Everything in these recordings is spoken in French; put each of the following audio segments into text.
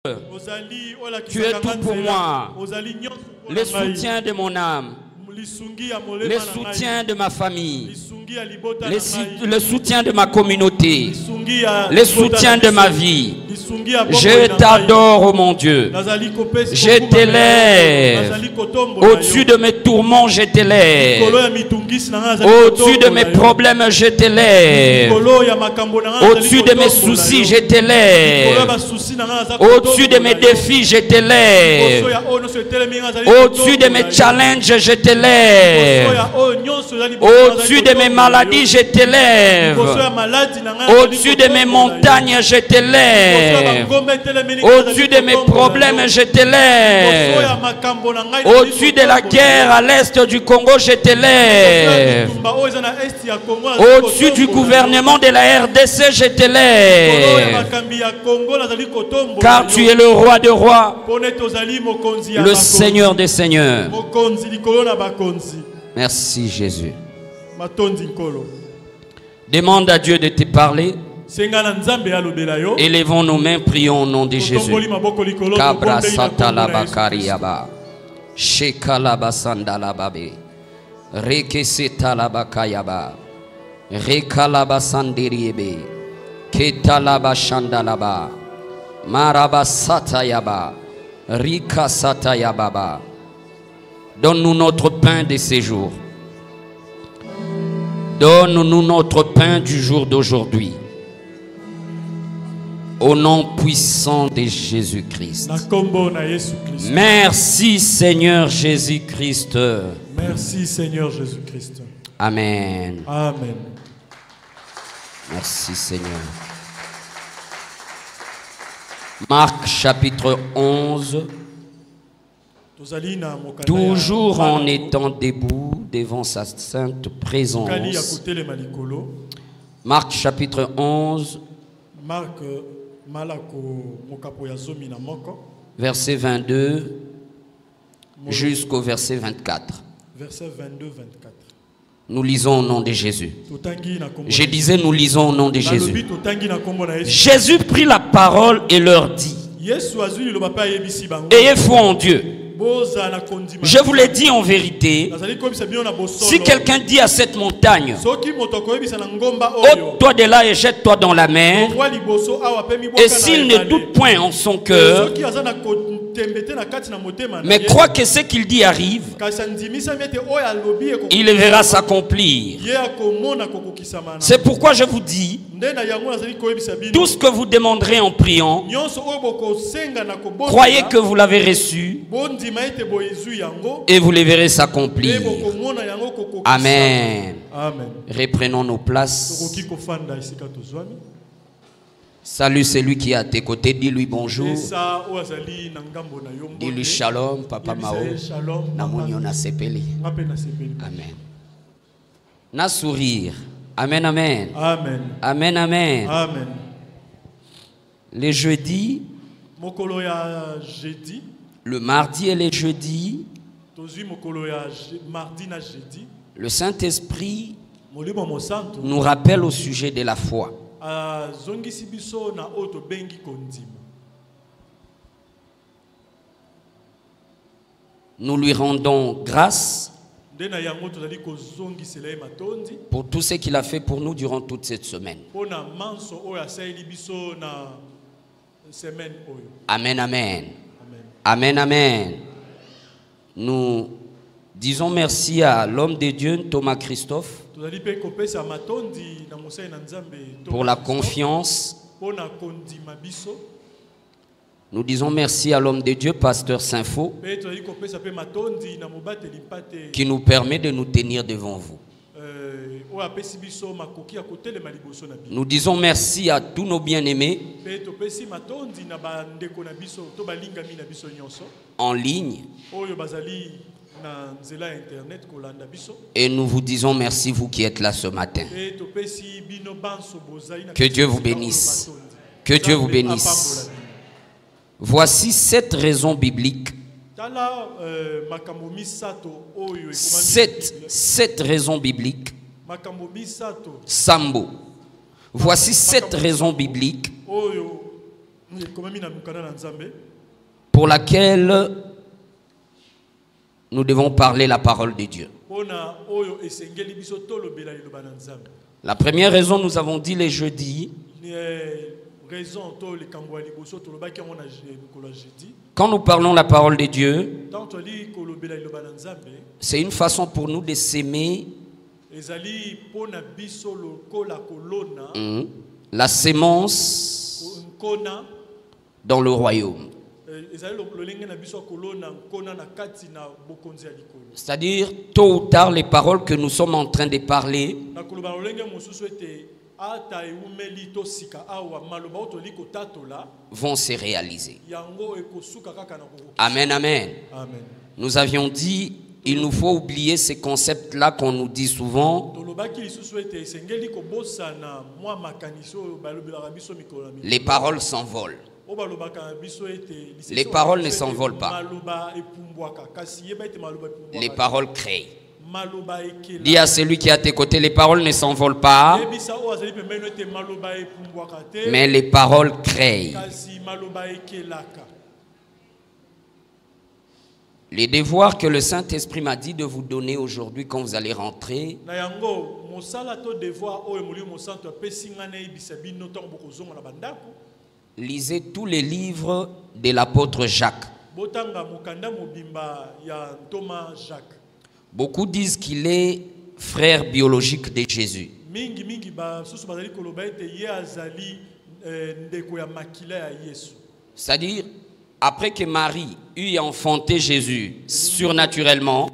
Tu es tout pour moi, le soutien de mon âme, le soutien de ma famille, le soutien de ma communauté, le soutien de ma vie. Je t'adore, oh mon Dieu. Je t'élève. Au-dessus de mes tourments, je t'élève. Au-dessus de mes problèmes, je t'élève. Au-dessus de mes soucis, je t'élève. Au-dessus de mes défis, je t'élève. Au-dessus de mes challenges, je t'élève. Au-dessus de mes maladies, je t'élève. Au-dessus de mes montagnes, je t'élève. Au-dessus de mes problèmes, je t'élève. Au-dessus de la guerre à l'est du Congo, je t'élève. Au-dessus du gouvernement de la RDC, je t'élève. Car tu es le roi de rois, le Seigneur des seigneurs. Merci Jésus. Demande à Dieu de te parler. Élevons nos mains, prions au nom de Jésus. Kabra satalaba kariaba. Shekalaba sandalababe. Rekesetalaba kayaba. Rekalaba sandiriebe. Ketalaba shandalaba. Maraba satayaba. Rika satayababa. Donne-nous notre pain de ces jours. Donne-nous notre pain du jour d'aujourd'hui. Au nom puissant de Jésus-Christ. Merci Seigneur Jésus-Christ. Merci Seigneur Jésus-Christ. Amen. Amen. Merci Seigneur. Marc chapitre 11. Toujours en étant debout devant sa sainte présence. Marc chapitre 11. Verset 22 jusqu'au verset 24. Nous lisons au nom de Jésus. Je disais, nous lisons au nom de Jésus. Jésus prit la parole et leur dit: ayez foi en Dieu. Je vous l'ai dit en vérité, si quelqu'un dit à cette montagne, ôte-toi de là et jette-toi dans la mer, et s'il ne doute point en son cœur, mais croit que ce qu'il dit arrive, il verra s'accomplir. C'est pourquoi je vous dis, tout ce que vous demanderez en priant, croyez que vous l'avez reçu et vous les verrez s'accomplir. Amen. Reprenons nos places. Salut celui qui est à tes côtés, dis-lui bonjour. Dis-lui shalom, papa Mao. Namunyo na sepeli. Amen. Na sourire. Amen, amen. Amen. Amen, amen. Amen. Les jeudis, le mardi et les jeudis, le Saint-Esprit nous rappelle au sujet de la foi. Nous lui rendons grâce pour tout ce qu'il a fait pour nous durant toute cette semaine. Amen, amen. Amen, amen. Nous disons merci à l'homme de Dieu, Thomas Christophe, pour la confiance. Nous disons merci à l'homme de Dieu, pasteur Saint-Faux, qui nous permet de nous tenir devant vous. Nous disons merci à tous nos bien-aimés en ligne. Et nous vous disons merci, vous qui êtes là ce matin. Que Dieu vous bénisse. Que Dieu vous bénisse. Voici 7 raisons bibliques. 7 raisons bibliques. Sambo. Voici 7 raisons bibliques pour laquelle nous devons parler la parole de Dieu. La première raison, nous avons dit les jeudis, quand nous parlons la parole de Dieu, c'est une façon pour nous de s'aimer la sémence dans le royaume. C'est-à-dire, tôt ou tard, les paroles que nous sommes en train de parler vont se réaliser. Amen, amen. Nous avions dit, il nous faut oublier ces concepts-là qu'on nous dit souvent. Les paroles s'envolent. Les paroles ne s'envolent pas. Les paroles créent. Dis à celui qui est à tes côtés, les paroles ne s'envolent pas, mais les paroles créent. Les devoirs que le Saint-Esprit m'a dit de vous donner aujourd'hui quand vous allez rentrer, lisez tous les livres de l'apôtre Jacques. Beaucoup disent qu'il est frère biologique de Jésus. C'est-à-dire, après que Marie eut enfanté Jésus surnaturellement,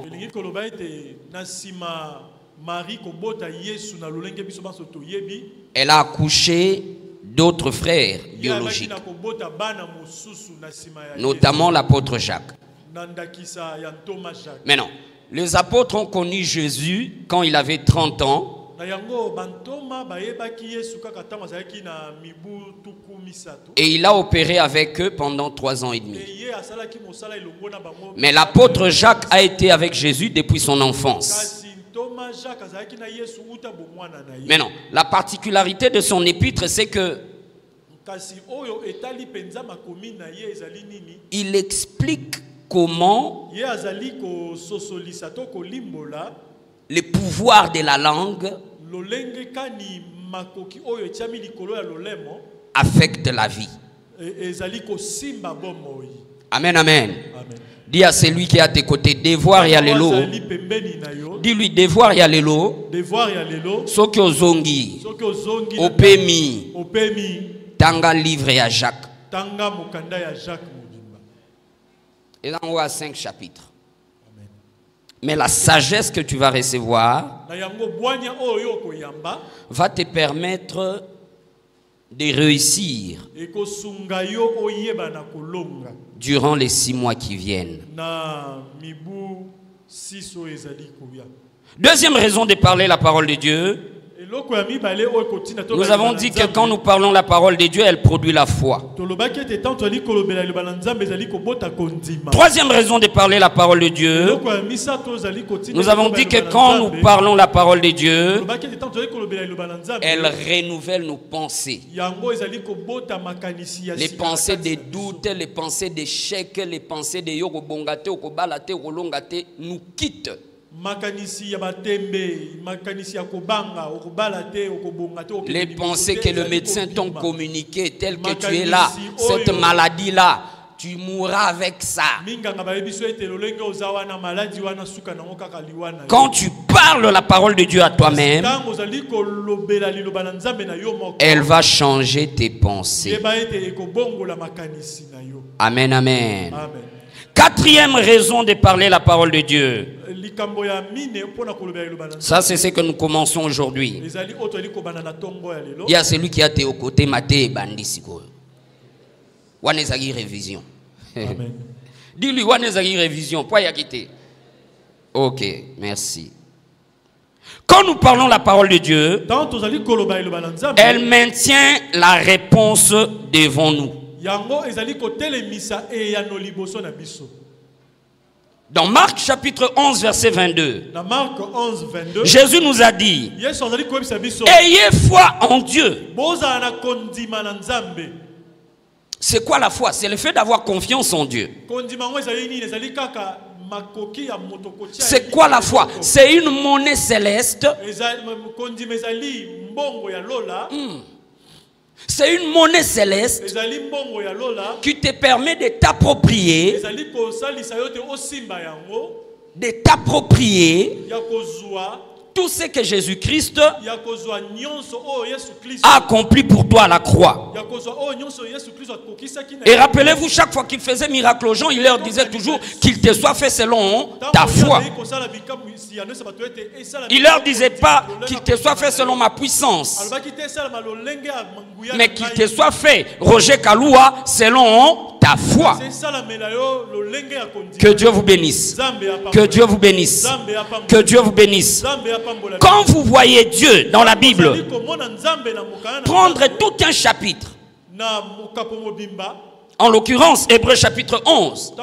elle a accouché d'autres frères biologiques, notamment l'apôtre Jacques. Maintenant, les apôtres ont connu Jésus quand il avait 30 ans. Et il a opéré avec eux pendant 3 ans et demi. Mais l'apôtre Jacques a été avec Jésus depuis son enfance. Maintenant, la particularité de son épître, c'est que il explique comment le pouvoir de la langue affecte la vie. Amen, amen. Dis à celui qui est à tes côtés, devoir y aller l'eau. Dis-lui, devoir y aller l'eau. Soki ozongi, opemi, tanga livre à Jacques. Et là, on voit 5 chapitres. Mais la sagesse que tu vas recevoir va te permettre de réussir durant les 6 mois qui viennent. Deuxième raison de parler la parole de Dieu. Nous avons dit que quand nous parlons la parole de Dieu, elle produit la foi. Troisième raison de parler la parole de Dieu. Nous avons dit que quand nous parlons la parole de Dieu, elle renouvelle nos pensées. Les pensées de doute, les pensées d'échec, les pensées de yoko bongate, okobalate, okolongate nous quittent. Les pensées que le médecin t'a communiquées, telles que tu es là, cette maladie-là, tu mourras avec ça. Quand tu parles la parole de Dieu à toi-même, elle va changer tes pensées. Amen, amen. Quatrième raison de parler la parole de Dieu. Ça, c'est ce que nous commençons aujourd'hui. Il y a celui qui a été aux côtés, Maté et Bandisiko. Wanezagi révision. Dis-lui, Wanezagi révision. Pourquoi y a quitté? Ok, merci. Quand nous parlons la parole de Dieu, elle maintient la réponse devant nous. Dans Marc chapitre 11 verset 22, Jésus nous a dit, ayez foi en Dieu. C'est quoi la foi? C'est le fait d'avoir confiance en Dieu. C'est quoi la foi? C'est une monnaie céleste. C'est une monnaie céleste qui te permet de t'approprier tout ce que Jésus-Christ a accompli pour toi à la croix. Et rappelez-vous, chaque fois qu'il faisait miracle aux gens, il leur disait toujours qu'il te soit fait selon ta foi. Il ne leur disait pas qu'il te soit fait selon ma puissance, mais qu'il te soit fait, Roger Kaloua, selon ta foi. Que Dieu vous bénisse. Que Dieu vous bénisse. Que Dieu vous bénisse. Quand vous voyez Dieu dans la Bible prendre tout un chapitre, en l'occurrence Hébreux chapitre 11,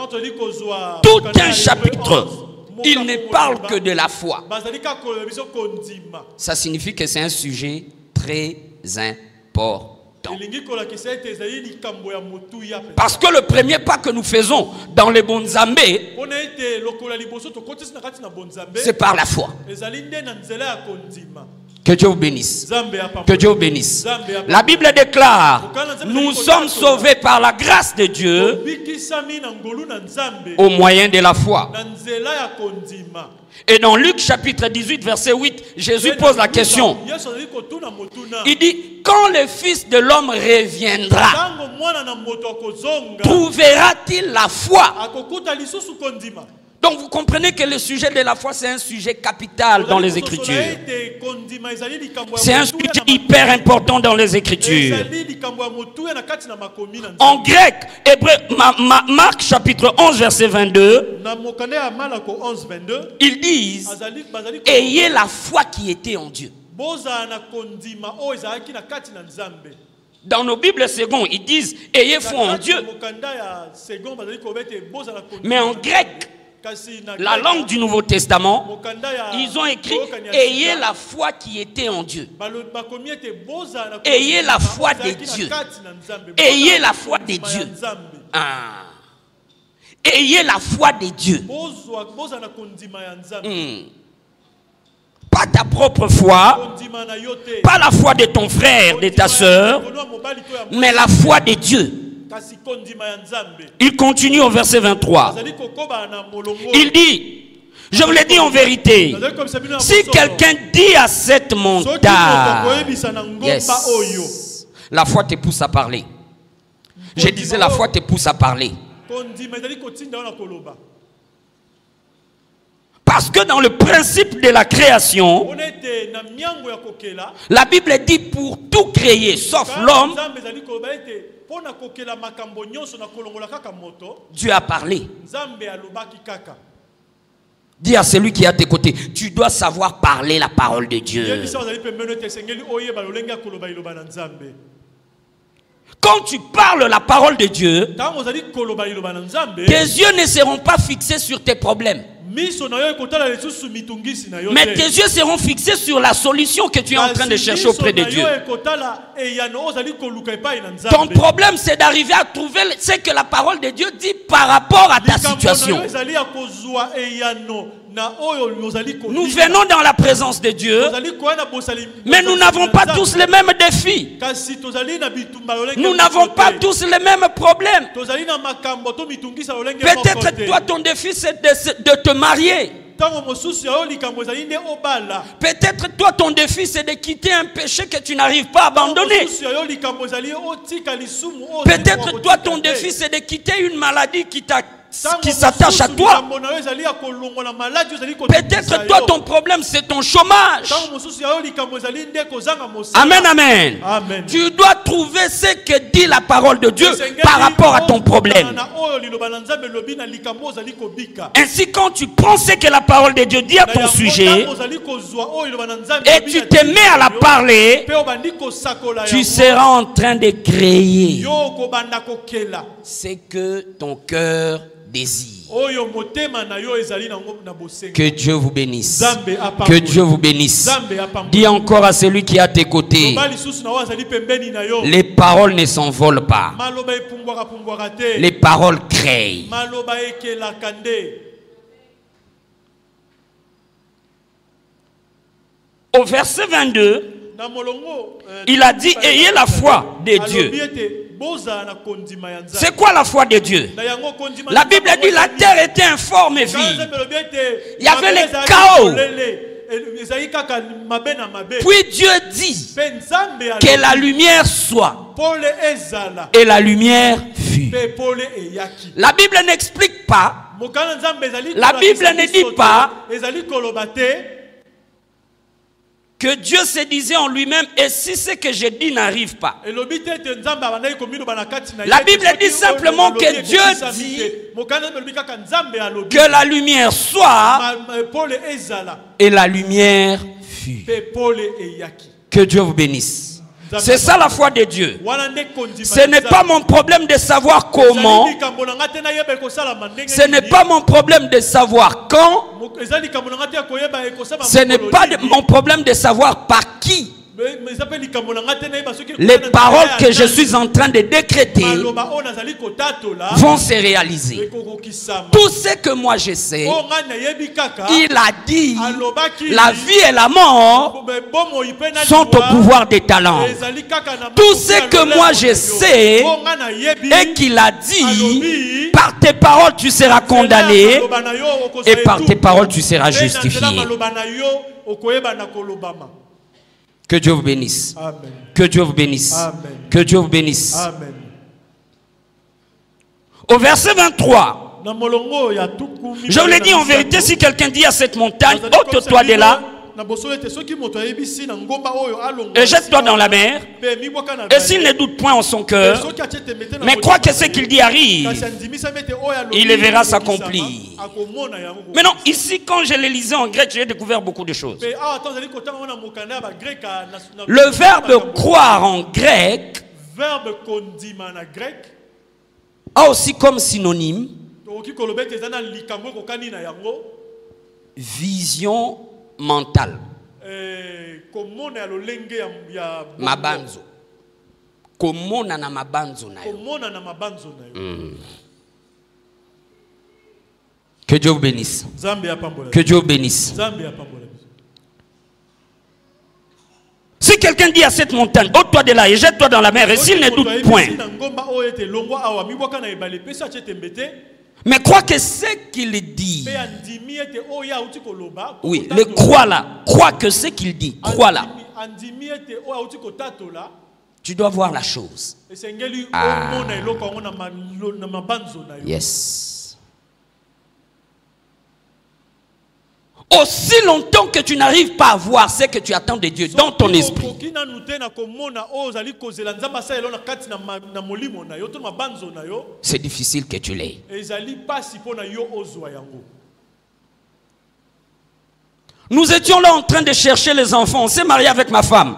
tout un chapitre, il ne parle que de la foi. Ça signifie que c'est un sujet très important. Parce que le premier pas que nous faisons dans les Bonzambé, c'est par la foi. Que Dieu vous bénisse. Que Dieu vous bénisse. La Bible déclare: nous sommes sauvés par la grâce de Dieu au moyen de la foi. Et dans Luc chapitre 18 verset 8, Jésus pose la question. Il dit: quand le Fils de l'homme reviendra, trouvera-t-il la foi? Donc vous comprenez que le sujet de la foi, c'est un sujet capital dans les Écritures. C'est un sujet hyper important dans les Écritures. En grec, Marc chapitre 11 verset 22, ils disent: ayez la foi qui était en Dieu. Dans nos Bibles secondes, ils disent ayez foi en Dieu. Mais en grec, la langue du Nouveau Testament, ils ont écrit ayez la foi qui était en Dieu. Ayez la foi de Dieu. Ayez la foi de Dieu. Ayez la foi de Dieu. Pas ta propre foi, pas la foi de ton frère, de ta soeur, mais la foi de Dieu. Il continue au verset 23. Il dit: je vous l'ai dit en vérité, si quelqu'un dit à cette montagne, yes, la foi te pousse à parler. Je disais, la foi te pousse à parler. Parce que dans le principe de la création, la Bible dit pour tout créer, sauf l'homme, Dieu a parlé. Dis à celui qui est à tes côtés: tu dois savoir parler la parole de Dieu. Quand tu parles la parole de Dieu, tes yeux ne seront pas fixés sur tes problèmes, mais tes yeux seront fixés sur la solution que tu es en train de chercher auprès de Dieu. Ton problème, c'est d'arriver à trouver ce que la parole de Dieu dit par rapport à ta situation. Nous venons dans la présence de Dieu, mais nous n'avons pas tous les mêmes défis. Nous n'avons pas tous les mêmes problèmes. Peut-être toi, ton défi, c'est de te marier. Peut-être toi, ton défi, c'est de quitter un péché que tu n'arrives pas à abandonner. Peut-être toi, ton défi, c'est de quitter une maladie qui s'attache à toi. Peut-être toi, ton problème, c'est ton chômage. Amen, amen, amen. Tu dois trouver ce que dit la parole de Dieu par rapport à ton problème. Ainsi, quand tu prends ce que la parole de Dieu dit à ton sujet et tu te mets à la parler, tu seras en train de créer ce que ton cœur désir. Que Dieu vous bénisse. Que Dieu vous bénisse. Dis encore à celui qui est à tes côtés, les paroles ne s'envolent pas. Les paroles créent. Au verset 22, il a dit, ayez la foi de Dieu. C'est quoi la foi de Dieu? La Bible dit la terre était informe et vide. Il y avait le chaos. Puis Dieu dit que la lumière soit. Et la lumière fut. La Bible n'explique pas. La Bible ne dit pas que Dieu se disait en lui-même, et si ce que je dis n'arrive pas. La Bible dit simplement que Dieu dit que la lumière soit, et la lumière fut. Que Dieu vous bénisse. C'est ça la foi de Dieu. Ce n'est pas mon problème de savoir comment. Ce n'est pas mon problème de savoir quand. Ce n'est pas mon problème de savoir par qui. Les paroles que je suis en train de décréter vont se réaliser. Tout ce que moi je sais, il a dit, la vie et la mort sont au pouvoir des talents. Tout ce que moi je sais et qu'il a dit, par tes paroles tu seras condamné et par tes paroles tu seras justifié. Que Dieu vous bénisse. Amen. Que Dieu vous bénisse. Amen. Que Dieu vous bénisse. Amen. Au verset 23, je vous l'ai dit en vérité, si quelqu'un dit à cette montagne, ôte-toi de là et jette-toi dans la mer, et s'il ne doute point en son cœur, mais croit que ce qu'il dit arrive, il le verra s'accomplir. Maintenant, ici, quand je le lisais en grec, j'ai découvert beaucoup de choses. Le verbe croire en grec a aussi comme synonyme vision mentale. Mabanzo. Komona na mabanzo na yo. Que Dieu vous bénisse. Que Dieu vous bénisse. Si quelqu'un dit à cette montagne, ôte-toi de là et jette-toi dans la mer, et s'il ne doute point, mais crois que ce qu'il dit, oui, le crois là, crois que ce qu'il dit, crois là, tu dois voir la chose. Ah. Yes. Aussi longtemps que tu n'arrives pas à voir ce que tu attends de Dieu dans ton esprit, c'est difficile que tu l'aies. Nous étions là en train de chercher les enfants. On s'est marié avec ma femme.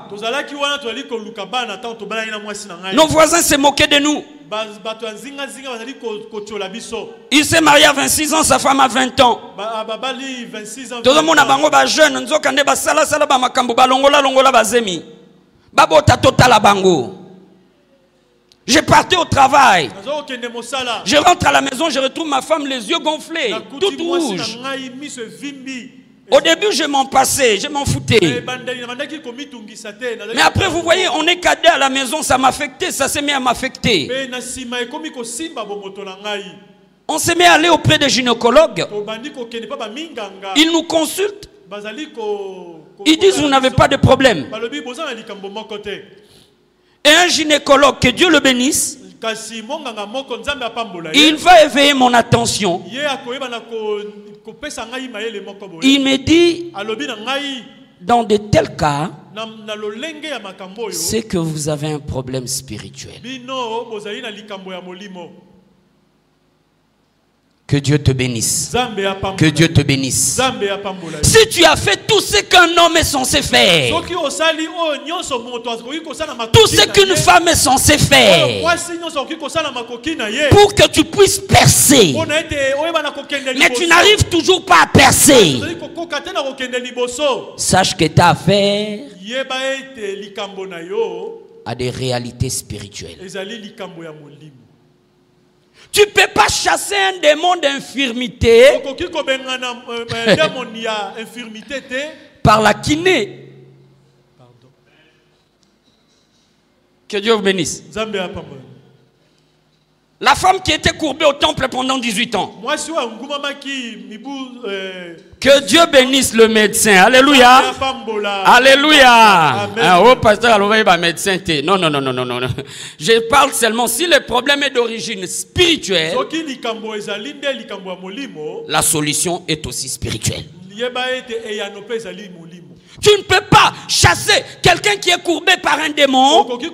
Nos voisins se moquaient de nous. Il s'est marié à 26 ans, sa femme à 20 ans. Tout le monde a jeune. Je partais au travail. Je rentre à la maison, je retrouve ma femme les yeux gonflés, toute rouge. Au début, je m'en passais, je m'en foutais. Mais après, vous voyez, on est cadet à la maison, ça m'affectait, ça s'est mis à m'affecter. On s'est mis à aller auprès des gynécologues. Ils nous consultent. Ils disent, vous n'avez pas de problème. Et un gynécologue, que Dieu le bénisse, il va éveiller mon attention. Il me dit, dans de tels cas, c'est que vous avez un problème spirituel. Que Dieu te bénisse. Que Dieu te bénisse. Si tu as fait tout ce qu'un homme est censé faire, tout ce qu'une femme est censée faire, pour que tu puisses percer, mais tu n'arrives toujours pas à percer, sache que ta affaire a des réalités spirituelles. Tu ne peux pas chasser un démon d'infirmité par la kiné. Que Dieu vous bénisse. La femme qui était courbée au temple pendant 18 ans. Que Dieu bénisse le médecin. Alléluia. Alléluia. Oh, pasteur, alors, médecin. Non. Je parle seulement si le problème est d'origine spirituelle. La solution est aussi spirituelle. Tu ne peux pas chasser quelqu'un qui est courbé par un démon. Et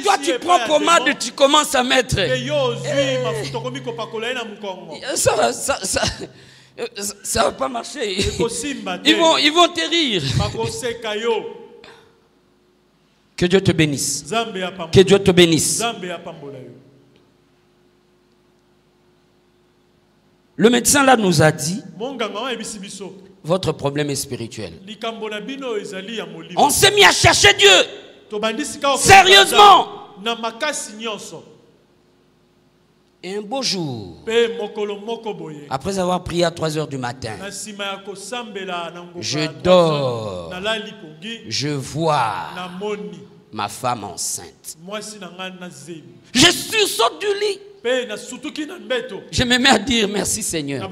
toi tu prends pommade, tu commences à mettre. Ça va pas marcher. Ils vont te rire. Que Dieu te bénisse. Que Dieu te bénisse. Le médecin là nous a dit, votre problème est spirituel. On s'est mis à chercher Dieu. Sérieusement. Et un beau jour, après avoir prié à 3 h du matin, je dors, je vois ma femme enceinte. Je sursaute du lit. Je me mets à dire merci Seigneur. Je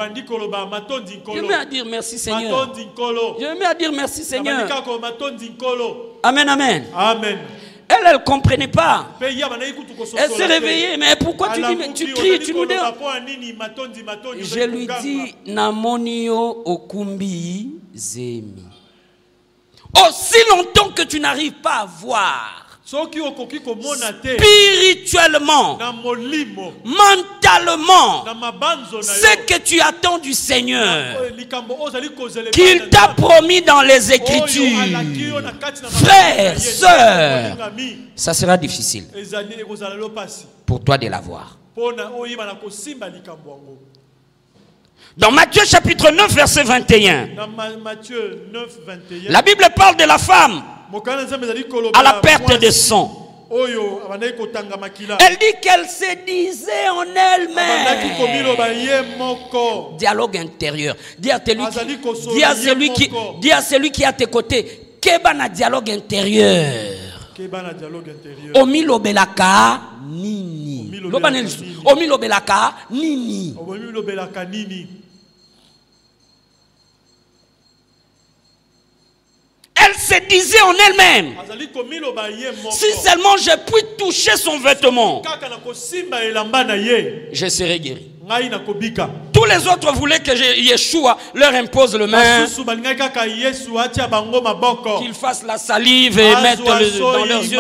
me mets à dire merci Seigneur. Je me mets à dire merci Seigneur. Amen, amen. Amen. Elle ne comprenait pas. Elle s'est réveillée. Mais pourquoi tu dis, mais tu cries, tu nous dis. Je lui dis, Namonio Okumbi Zemi. Aussi longtemps que tu n'arrives pas à voir spirituellement, mentalement, ce que tu attends du Seigneur, qu'il t'a promis dans les Écritures, frères, sœurs, ça sera difficile pour toi de l'avoir. Dans Matthieu chapitre 9 verset 21, la Bible parle de la femme à la perte de sang. Elle dit qu'elle se disait en elle-même. Dialogue intérieur. Dis à celui qui est à tes côtés, Kebana dialogue intérieur. Omilobelaka nini. Omilobelaka nini. Elle se disait en elle-même, si seulement je puis toucher son vêtement, je serai guéri. Tous les autres voulaient que Yeshua leur impose le main, qu'ils fassent la salive et mettent dans leurs yeux,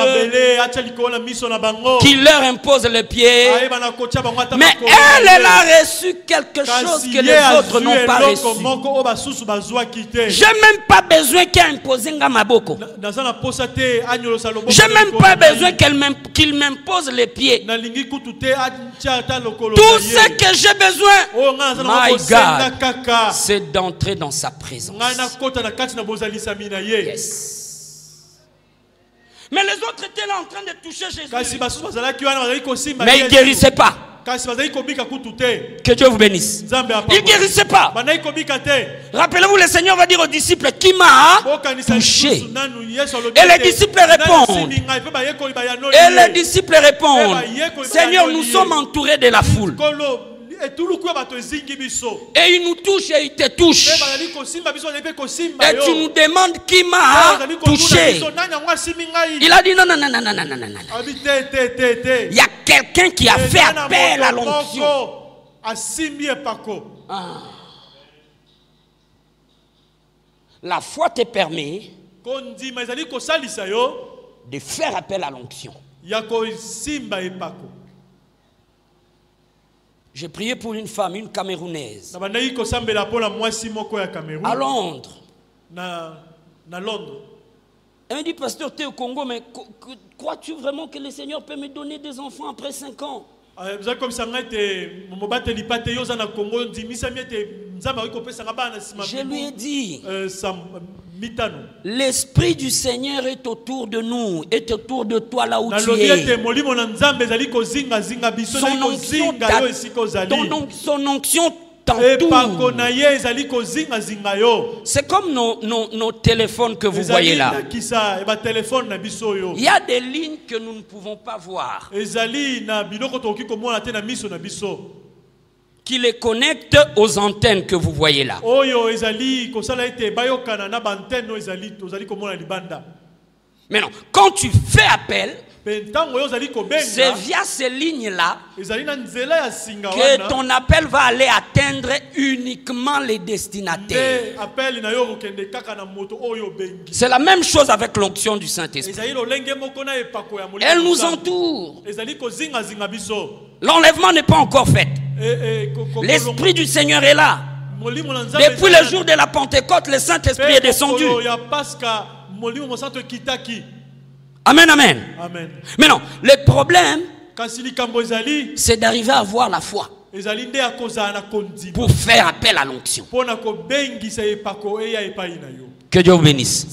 qu'ils leur impose les pieds. Mais elle a reçu quelque chose que les autres n'ont pas reçu. Je n'ai même pas besoin qu'elle impose Maboko. Je n'ai même pas besoin qu'il m'impose les pieds. Tout ce que j'ai besoin, my God, c'est d'entrer dans sa présence. Yes. Mais les autres étaient là en train de toucher Jésus. Mais ils ne guérissaient pas. Que Dieu vous bénisse. Il ne guérissait pas. Rappelez-vous, le Seigneur va dire aux disciples, qui m'a touché? Et les disciples répondent. Seigneur, nous sommes entourés de la foule. Et il nous touche et il te touche. Et tu nous demandes qui m'a touché. Il a dit non. Il y a quelqu'un qui a fait appel à l'onction. La foi te permet de faire appel à l'onction. J'ai prié pour une femme, une Camerounaise. Na bandaki ko sambela pola mwasi moko ya Cameroun. À Londres. Na Londres. Elle me dit, pasteur, tu es au Congo, mais crois-tu vraiment que le Seigneur peut me donner des enfants après 5 ans? Je lui ai dit, l'Esprit du Seigneur est autour de nous, est autour de toi là où tu es. Son onction c'est comme nos téléphones que vous voyez là. Il y a des lignes que nous ne pouvons pas voir, qui les connectent aux antennes que vous voyez là. Maintenant, quand tu fais appel, c'est via ces lignes-là que ton appel va aller atteindre uniquement les destinataires. C'est la même chose avec l'onction du Saint-Esprit. Elle nous entoure. L'enlèvement n'est pas encore fait. L'Esprit du Seigneur est là. Depuis le jour de la Pentecôte, le Saint-Esprit est descendu. Amen, amen. Amen. Maintenant, le problème, c'est d'arriver à avoir la foi pour faire appel à l'onction. Que Dieu vous bénisse.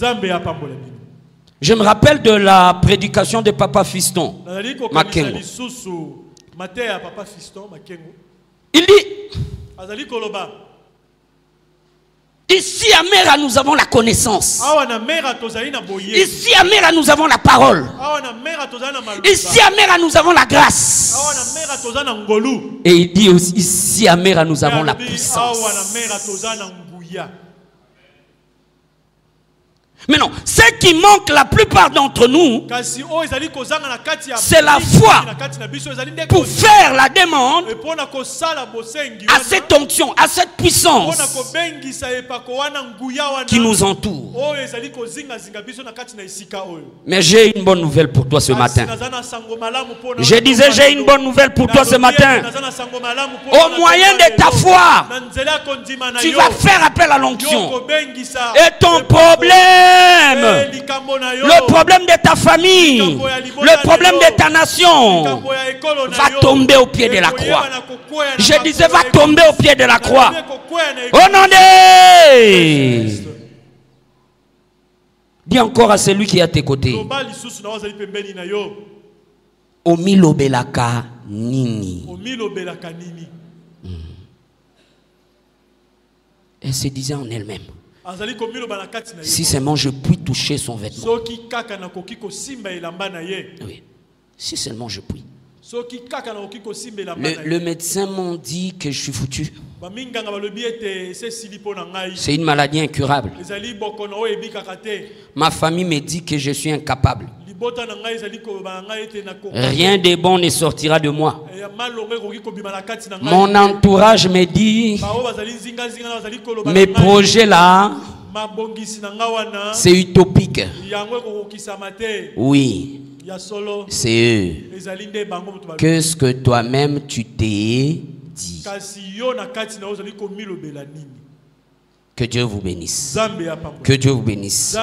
Je me rappelle de la prédication de Papa Fiston Makengo. Il dit, ici à Mera, nous avons la connaissance. Ici à Mera, nous avons la parole. Ici à Mera, nous avons la grâce. Et il dit aussi, ici à Mera, nous avons la puissance. Mais non, ce qui manque la plupart d'entre nous, c'est la foi pour faire la demande à cette onction, à cette puissance qui nous entoure. Mais j'ai une bonne nouvelle pour toi ce matin. Je disais, j'ai une bonne nouvelle pour toi ce matin. Au moyen de ta foi, tu vas faire appel à l'onction. Et ton problème, le problème de ta famille, le problème de ta nation va tomber au pied de la croix. Je disais, va tomber au pied de la croix. Au nom de... Dis encore à celui qui est à tes côtés. Omilobelaka nini. Elle se disait en elle-même, si seulement je puis toucher son vêtement. Oui. Si seulement je puis. Le médecin m'a dit que je suis foutu. C'est une maladie incurable. Ma famille me dit que je suis incapable. Rien de bon ne sortira de moi. Mon entourage me dit, mes projets là, c'est utopique. Oui, c'est eux. Qu'est-ce que toi-même tu t'es dit? Que Dieu vous bénisse. Que Dieu vous bénisse.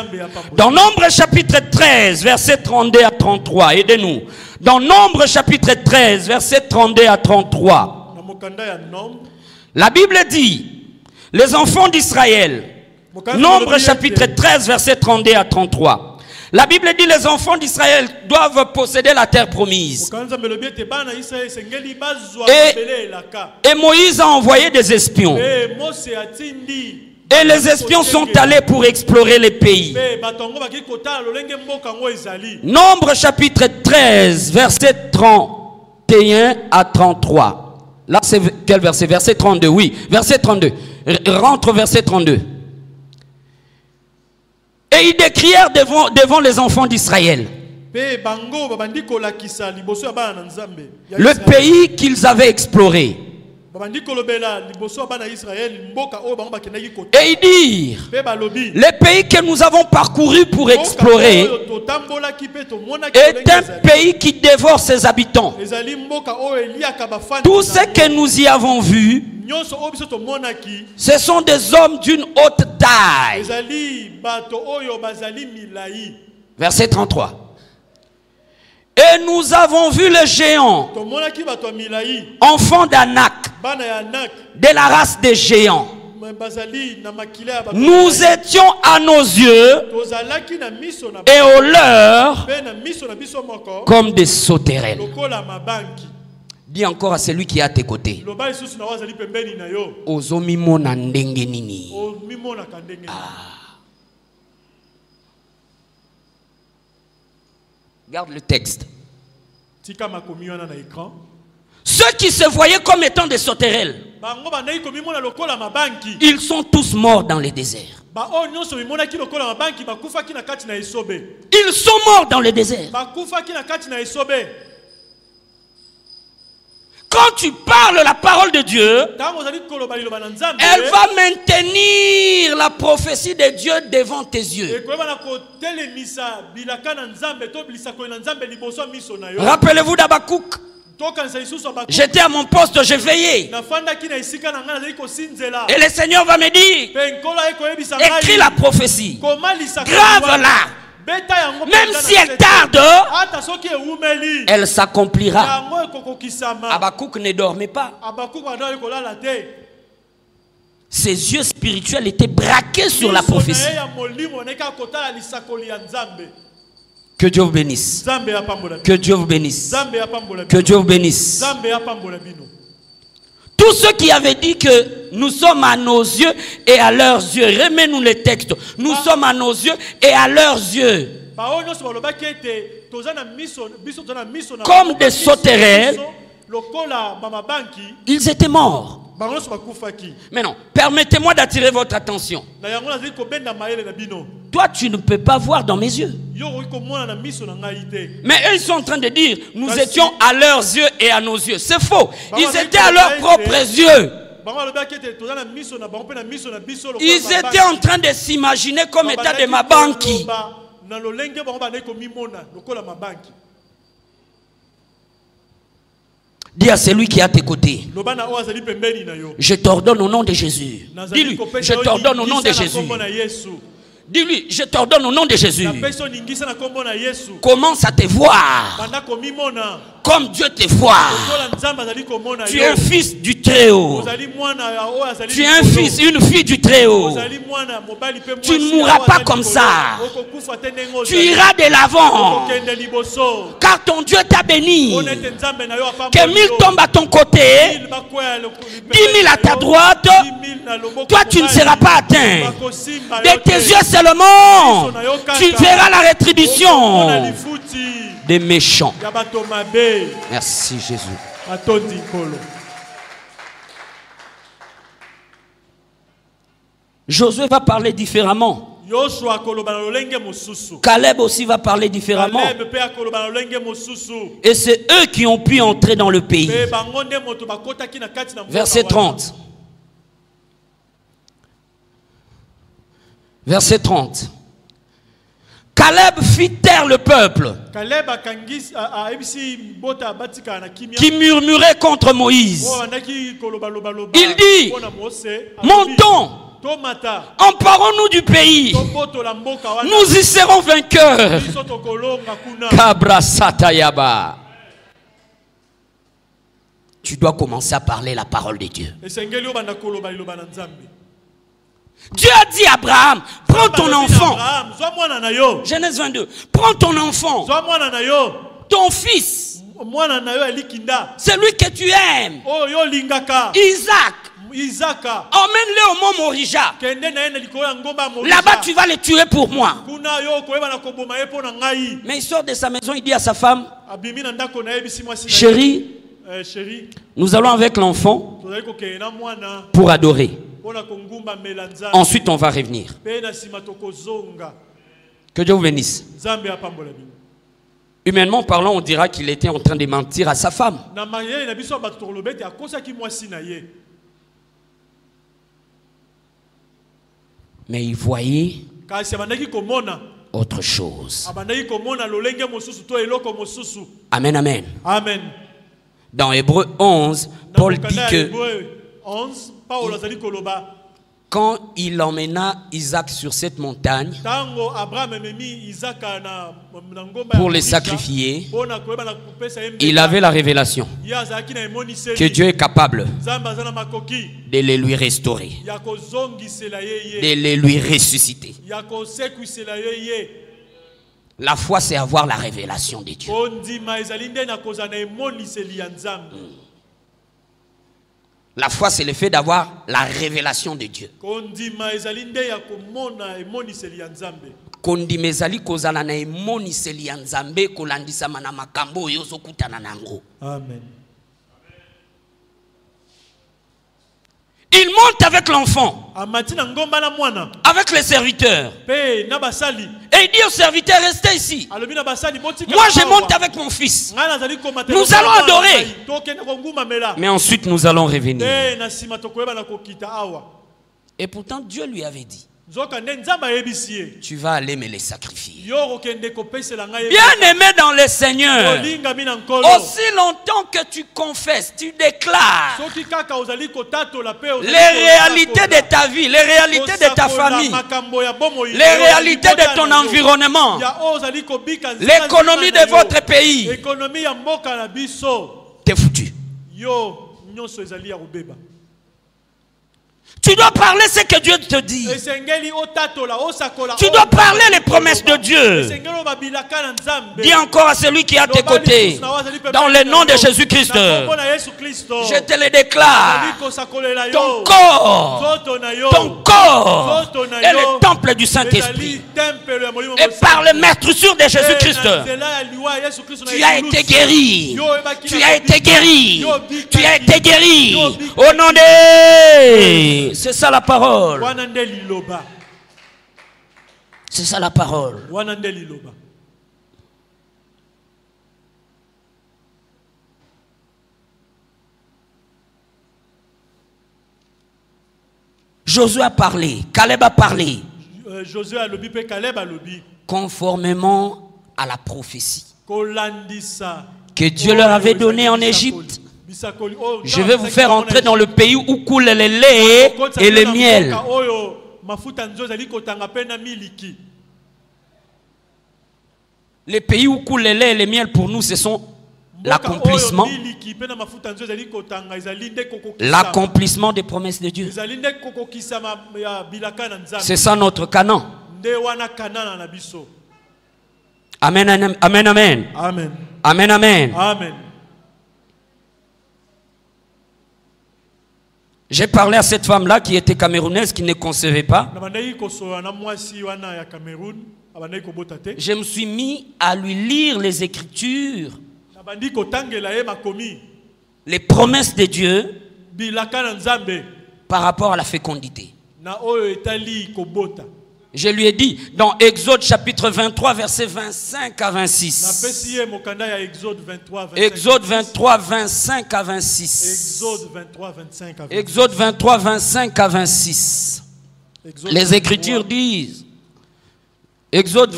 Dans Nombre chapitre 13, verset 32 à 33, aidez-nous. Dans Nombre chapitre 13, verset 32 à 33, la Bible dit, les enfants d'Israël, Nombre chapitre 13, verset 32 à 33. La Bible dit, les enfants d'Israël doivent posséder la terre promise. Et Moïse a envoyé des espions. Et les espions sont allés pour explorer les pays. Nombre chapitre 13, verset 31 à 33. Là, c'est quel verset? Verset 32, oui. Verset 32. Rentre verset 32. Et ils décrièrent devant les enfants d'Israël le pays qu'ils avaient exploré. Et dire, les pays que nous avons parcourus pour explorer est un pays qui dévore ses habitants. Tout ce que nous y avons vu, ce sont des hommes d'une haute taille. Verset 33. Et nous avons vu les géants, enfants d'Anak, de la race des géants. Nous étions à nos yeux et aux leurs comme des sauterelles. Dis encore à celui qui est à tes côtés. Ozomimona ndenge nini. Regarde le texte. Ceux qui se voyaient comme étant des sauterelles, ils sont tous morts dans les déserts. Ils sont morts dans le désert. Quand tu parles la parole de Dieu, elle va maintenir la prophétie de Dieu devant tes yeux. Rappelez-vous d'Abakouk. J'étais à mon poste, je veillais. Et le Seigneur va me dire, écris la prophétie, grave-la. Même si elle tarde, elle s'accomplira. Abakouk ne dormait pas. Ses yeux spirituels étaient braqués sur la prophétie. Que Dieu vous bénisse. Que Dieu vous bénisse. Que Dieu vous bénisse. Tous ceux qui avaient dit que nous sommes à nos yeux et à leurs yeux, remets-nous les textes. Nous sommes à nos yeux et à leurs yeux. Comme des sauterelles, ils étaient morts. Mais non, permettez-moi d'attirer votre attention. Toi, tu ne peux pas voir dans mes yeux. Mais eux, ils sont en train de dire, nous étions à leurs yeux et à nos yeux. C'est faux. Ils étaient à leurs propres yeux. Ils étaient en train de s'imaginer comme état de Mabanki. Dis à celui qui est à tes côtés, je t'ordonne au nom de Jésus. Dis-lui, je t'ordonne au nom de Jésus. Dis-lui, je t'ordonne au nom de Jésus. Commence à te voir comme Dieu te voit. Tu es un fils du Très-Haut. Tu es un fils, une fille du Très-Haut. Tu ne mourras pas comme ça. Tu iras de l'avant. Car ton Dieu t'a béni. Que 1000 tombent à ton côté, 10 000 à ta droite. Toi, tu ne seras pas atteint. De tes yeux seulement, tu verras la rétribution des méchants. Merci Jésus. Josué va parler différemment. Caleb aussi va parler différemment. Et c'est eux qui ont pu entrer dans le pays. Verset 30. Verset 30. Caleb fit taire le peuple qui murmurait contre Moïse. Il dit, montons, emparons-nous du pays, nous y serons vainqueurs. Kabra Satayaba. Tu dois commencer à parler la parole de Dieu. Dieu a dit à Abraham, prends ton enfant. Genèse 22. Prends ton enfant, ton fils, celui que tu aimes, Isaac. Emmène-le au mont Morija. Là-bas, tu vas le tuer pour moi. Mais il sort de sa maison, il dit à sa femme, chérie, nous allons avec l'enfant pour adorer. Ensuite, on va revenir. Que Dieu vous bénisse. Humainement parlant, on dira qu'il était en train de mentir à sa femme. Mais il voyait autre chose. Amen, amen. Amen. Dans Hébreux 11, Paul dit que quand il emmena Isaac sur cette montagne pour les sacrifier, il avait la révélation que Dieu est capable de les lui restaurer, de les lui ressusciter. La foi, c'est avoir la révélation de Dieu. La foi, c'est le fait d'avoir la révélation de Dieu. Amen. Il monte avec l'enfant, avec les serviteurs. Et il dit aux serviteurs, restez ici. Moi, je monte avec mon fils. Nous allons adorer. Mais ensuite, nous allons revenir. Et pourtant, Dieu lui avait dit, tu vas aller me les sacrifier. Bien aimé dans le Seigneur, aussi longtemps que tu confesses, tu déclares les réalités de ta vie, les réalités de ta famille, les réalités de ton environnement, l'économie de votre pays, t'es foutu. Tu dois parler ce que Dieu te dit. Tu dois parler les promesses de Dieu. Dis encore à celui qui est à tes côtés, dans le nom de Jésus-Christ, je te le déclare. Ton corps est le temple du Saint-Esprit. Et par le maîtrisure de Jésus-Christ, tu as été guéri. Tu as été guéri. Tu as été guéri. Au nom de... C'est ça la parole. C'est ça la parole. Josué a parlé, Caleb a parlé. Josué a lobby, Caleb a lobby. Conformément à la prophétie que Dieu leur avait donnée en Égypte. Je vais vous faire entrer dans le pays où coule le lait et le miel. Les pays où coule le lait et le miel, pour nous, ce sont l'accomplissement des promesses de Dieu. C'est ça notre canon. Amen, amen, amen. Amen. Amen, amen. Amen. J'ai parlé à cette femme-là qui était camerounaise, qui ne concevait pas. Je me suis mis à lui lire les Écritures, les promesses de Dieu par rapport à la fécondité. Je lui ai dit dans Exode chapitre 23, versets 25 à 26. Exode 23, 25 à 26. Exode 23, 25 à 26. Les Écritures disent, Exode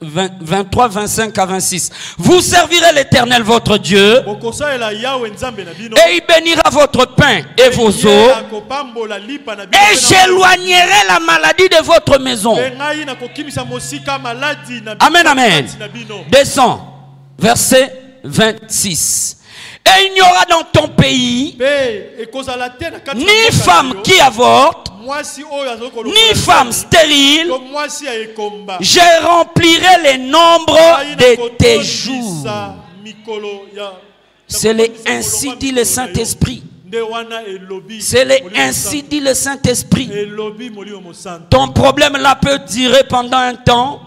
23, 25 à 26. Vous servirez l'Éternel votre Dieu, et il bénira votre pain et vos eaux, et j'éloignerai la maladie de votre maison. Amen, amen. Descends, verset 26. Et il n'y aura dans ton pays ni femme qui avorte, ni femme stérile. Je remplirai les nombres de tes jours. C'est ainsi dit le Saint-Esprit. C'est ainsi dit le Saint-Esprit. Ton problème là peut durer pendant un temps,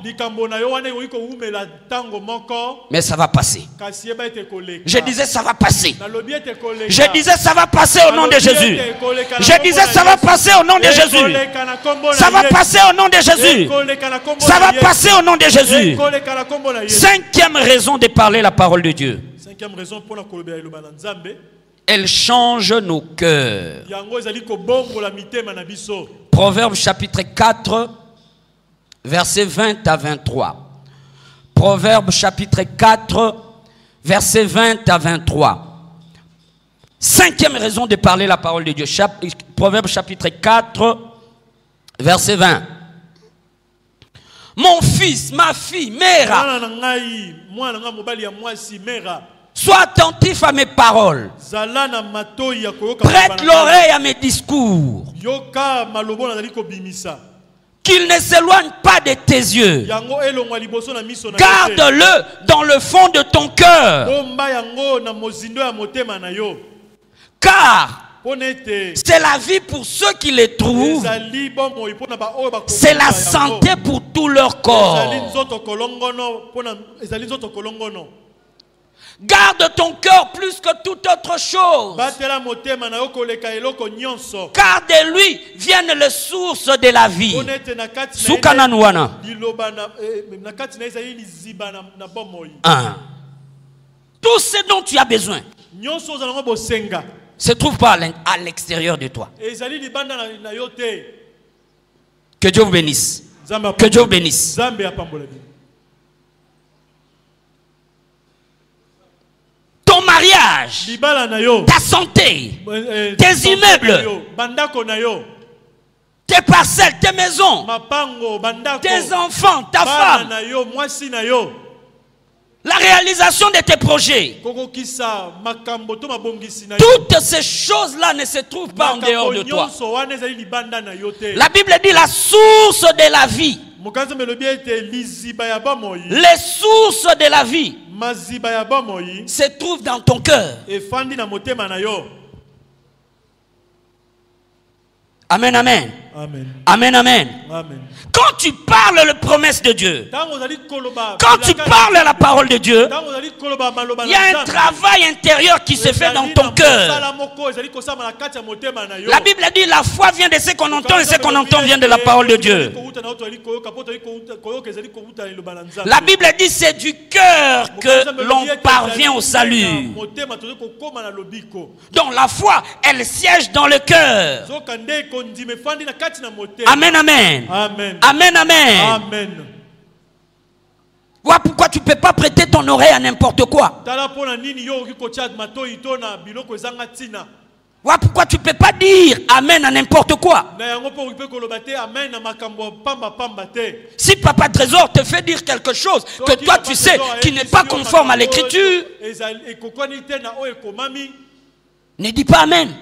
mais ça va passer. Je disais ça va passer. Je disais ça va passer au nom de Jésus. Je disais ça va passer au nom de Jésus. Ça va passer au nom de Jésus. Ça va passer au nom de Jésus. Cinquième raison de parler la parole de Dieu. Cinquième raison pour la elle change nos cœurs. Proverbe chapitre 4, versets 20 à 23. Proverbe chapitre 4, versets 20 à 23. Cinquième raison de parler la parole de Dieu. Proverbe chapitre 4, verset 20. Mon fils, ma fille, Mera, sois attentif à mes paroles. Prête l'oreille à mes discours. Qu'il ne s'éloigne pas de tes yeux. Garde-le dans le fond de ton cœur. Car c'est la vie pour ceux qui les trouvent. C'est la santé pour tout leur corps. Garde ton cœur plus que toute autre chose. Car de lui viennent les sources de la vie. Tout ce dont tu as besoin se trouve pas à l'extérieur de toi. Que Dieu vous bénisse. Que Dieu vous bénisse. Ton mariage, ta santé, tes immeubles, tes parcelles, tes maisons, tes enfants, ta femme, la réalisation de tes projets. Toutes ces choses-là ne se trouvent pas en dehors de toi. La Bible dit la source de la vie. Les sources de la vie se trouvent dans ton cœur. Amen, amen. Amen. Amen, amen. Amen. Quand tu parles les promesses de Dieu, quand tu parles la parole de Dieu, il y a un travail intérieur qui se fait dans ton cœur. La Bible dit la foi vient de ce qu'on entend et ce qu'on entend vient de la parole de Dieu. La Bible dit c'est du cœur que l'on parvient au salut. Donc la foi, elle siège dans le cœur. Amen, amen. Amen. Amen, amen. Amen. Voilà pourquoi tu ne peux pas prêter ton oreille à n'importe quoi. Voilà pourquoi tu ne peux pas dire Amen à n'importe quoi. Si Papa Trésor te fait dire quelque chose que toi tu sais qui n'est pas conforme à l'écriture, ne dis pas Amen.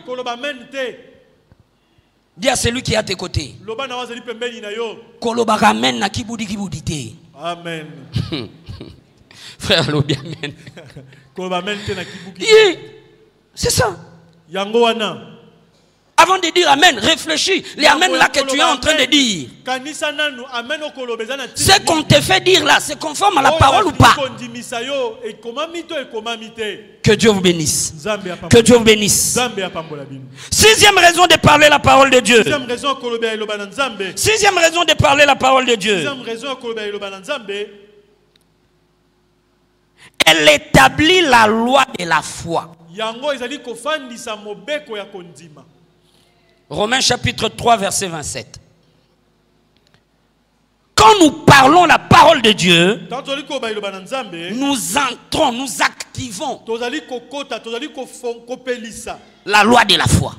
Dis à celui qui est à tes côtés. Amen. Frère Lobi, Amen. C'est ça. Avant de dire Amen, réfléchis. Les Amen là que tu es en train de dire. Ce qu'on te fait dire là, c'est conforme à la parole ou pas? Que Dieu vous bénisse. Que Dieu vous bénisse. Sixième raison de parler la parole de Dieu. Sixième raison de parler la parole de Dieu. Elle établit la loi de la foi. Romains chapitre 3 verset 27. Quand nous parlons la parole de Dieu, nous entrons, nous activons la loi de la foi.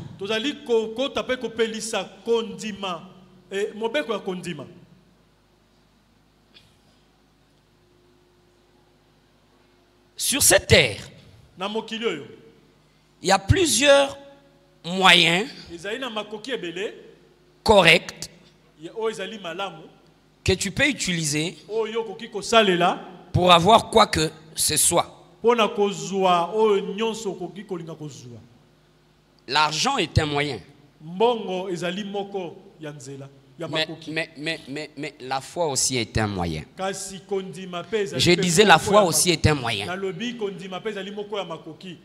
Sur cette terre, il y a plusieurs moyens corrects que tu peux utiliser pour avoir quoi que ce soit. L'argent est un moyen. Mbongo ezali moko ya nzela. Mais la foi aussi est un moyen. Kasi kondima pe ezali. Je disais la foi aussi est un moyen. Na lobi kondima pe ezali moko ya makoki.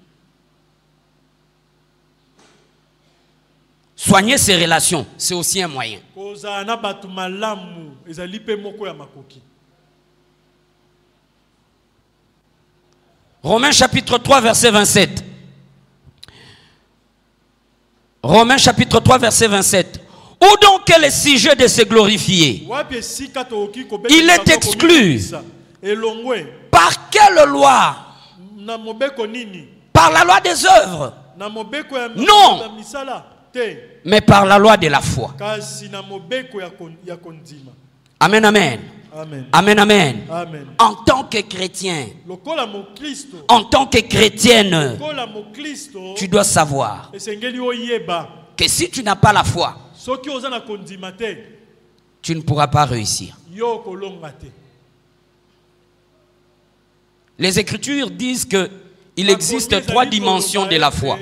Soigner ses relations, c'est aussi un moyen. Koza na batu malamu ezali pe moko ya makoki. Romains chapitre 3 verset 27. Romains chapitre 3 verset 27. Où donc est le sujet de se glorifier? Il est exclu. Par quelle loi? Par la loi des œuvres? Non. Mais par la loi de la foi. Amen, amen. Amen. Amen, amen. Amen. En tant que chrétien, en tant que chrétienne, tu dois savoir que si tu n'as pas la foi, tu ne pourras pas réussir. Les Écritures disent qu'il existe 3 dimensions de la foi.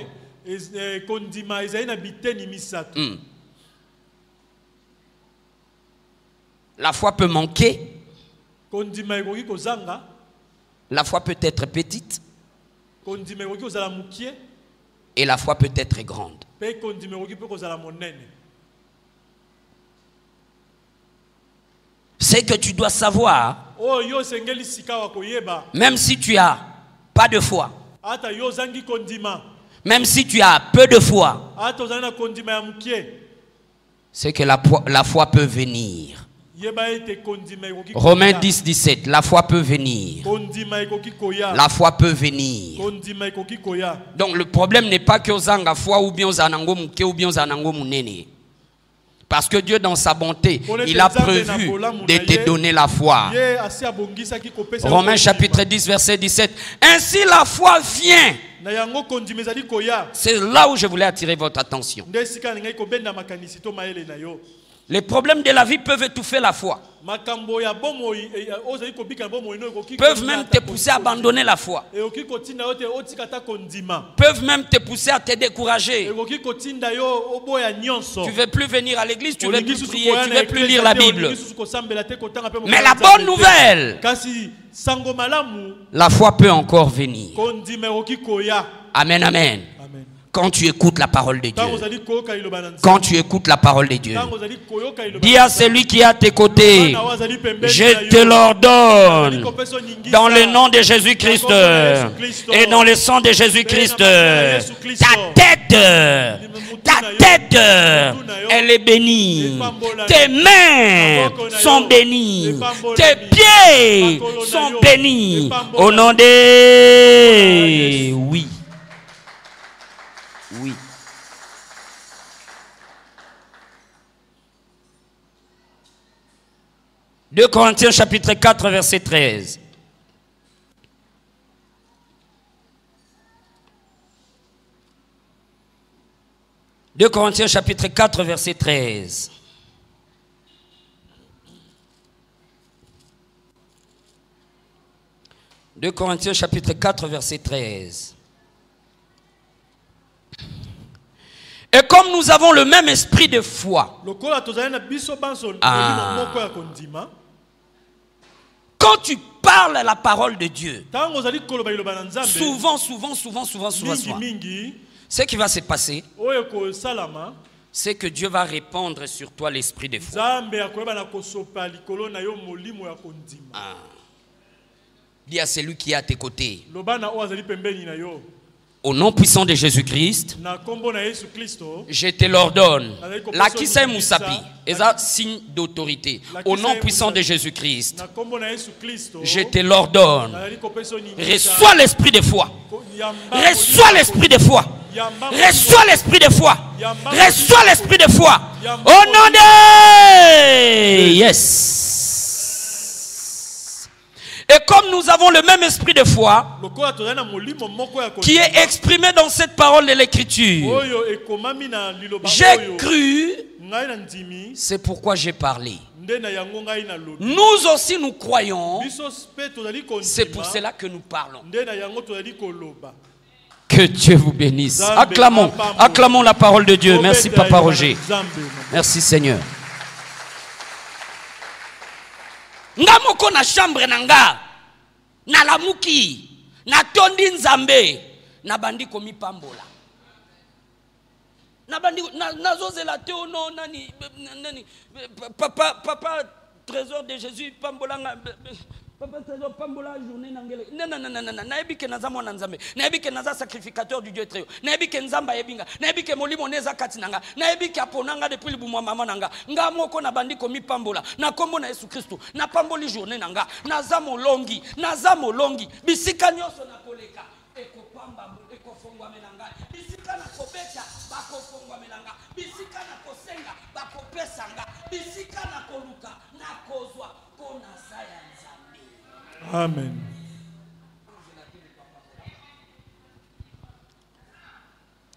La foi peut manquer. La foi peut être petite. Et la foi peut être grande. C'est que tu dois savoir, même si tu n'as pas de foi, même si tu as peu de foi, c'est que la foi peut venir. Romains 10, 17. La foi peut venir. La foi peut venir. Donc le problème n'est pas que ozanga foi ou bien ozanango muke ou bien ozanango munene. Parce que Dieu dans sa bonté, il a prévu de te donner la foi. Romains chapitre 10 verset 17. Ainsi la foi vient. C'est là où je voulais attirer votre attention. Les problèmes de la vie peuvent étouffer la foi. Peuvent même te pousser à abandonner la foi. Peuvent même te pousser à te décourager. Tu ne veux plus venir à l'église, tu ne veux plus prier, tu ne veux plus lire la Bible. Mais la bonne nouvelle, la foi peut encore venir. Amen, amen. Quand tu écoutes la parole de Dieu. Quand tu écoutes la parole de Dieu. Dis à celui qui est à tes côtés, je te l'ordonne dans le nom de Jésus-Christ et dans le sang de Jésus-Christ. Ta tête, elle est bénie. Tes mains sont bénies. Tes pieds sont bénis. Au nom de... Oui. Oui. Deux Corinthiens chapitre 4 verset 13. Deux Corinthiens chapitre 4 verset 13. Deux Corinthiens chapitre 4 verset 13. Et comme nous avons le même esprit de foi, quand tu parles la parole de Dieu, souvent, ce qui va se passer, c'est que Dieu va répandre sur toi l'esprit de foi. Dis à celui qui est à tes côtés, au nom puissant de Jésus-Christ, je te l'ordonne. La kisa Moussapi est un signe d'autorité. Au nom puissant de Jésus-Christ, je te l'ordonne. Reçois l'esprit de foi. Reçois l'esprit de foi. Reçois l'esprit de foi. Reçois l'esprit de foi. Au nom de... Yes. Et comme nous avons le même esprit de foi qui est exprimé dans cette parole de l'Écriture, j'ai cru, c'est pourquoi j'ai parlé. Nous aussi nous croyons, c'est pour cela que nous parlons. Que Dieu vous bénisse. Acclamons, acclamons la parole de Dieu. Merci Papa Roger. Merci Seigneur. Nga moko na chambre nanga na lamuki na tondi nzambe na bandi komi pambola na bandi na zozela te ono nani papa trésor de Jésus pambola papa trésor pambola journée nangele non na ebike naza mwana nzambe na ebike naza sacrificateur du Dieu très haut na ebike nzamba yebinga na ebike molimo neza kati nanga na ebike aponanga depuis le bumwa mama nanga nga moko na bandi komi pambola na kombo na Yesu Kristo na pamboli journée nanga naza molongi bisika nyonso na koleka ekopamba ekofongwa menanga bisika na kobeta bakofongwa menanga bisika na kosenga bakopesanga bisika na koluka na kozwa pona saya nzambe. Amen.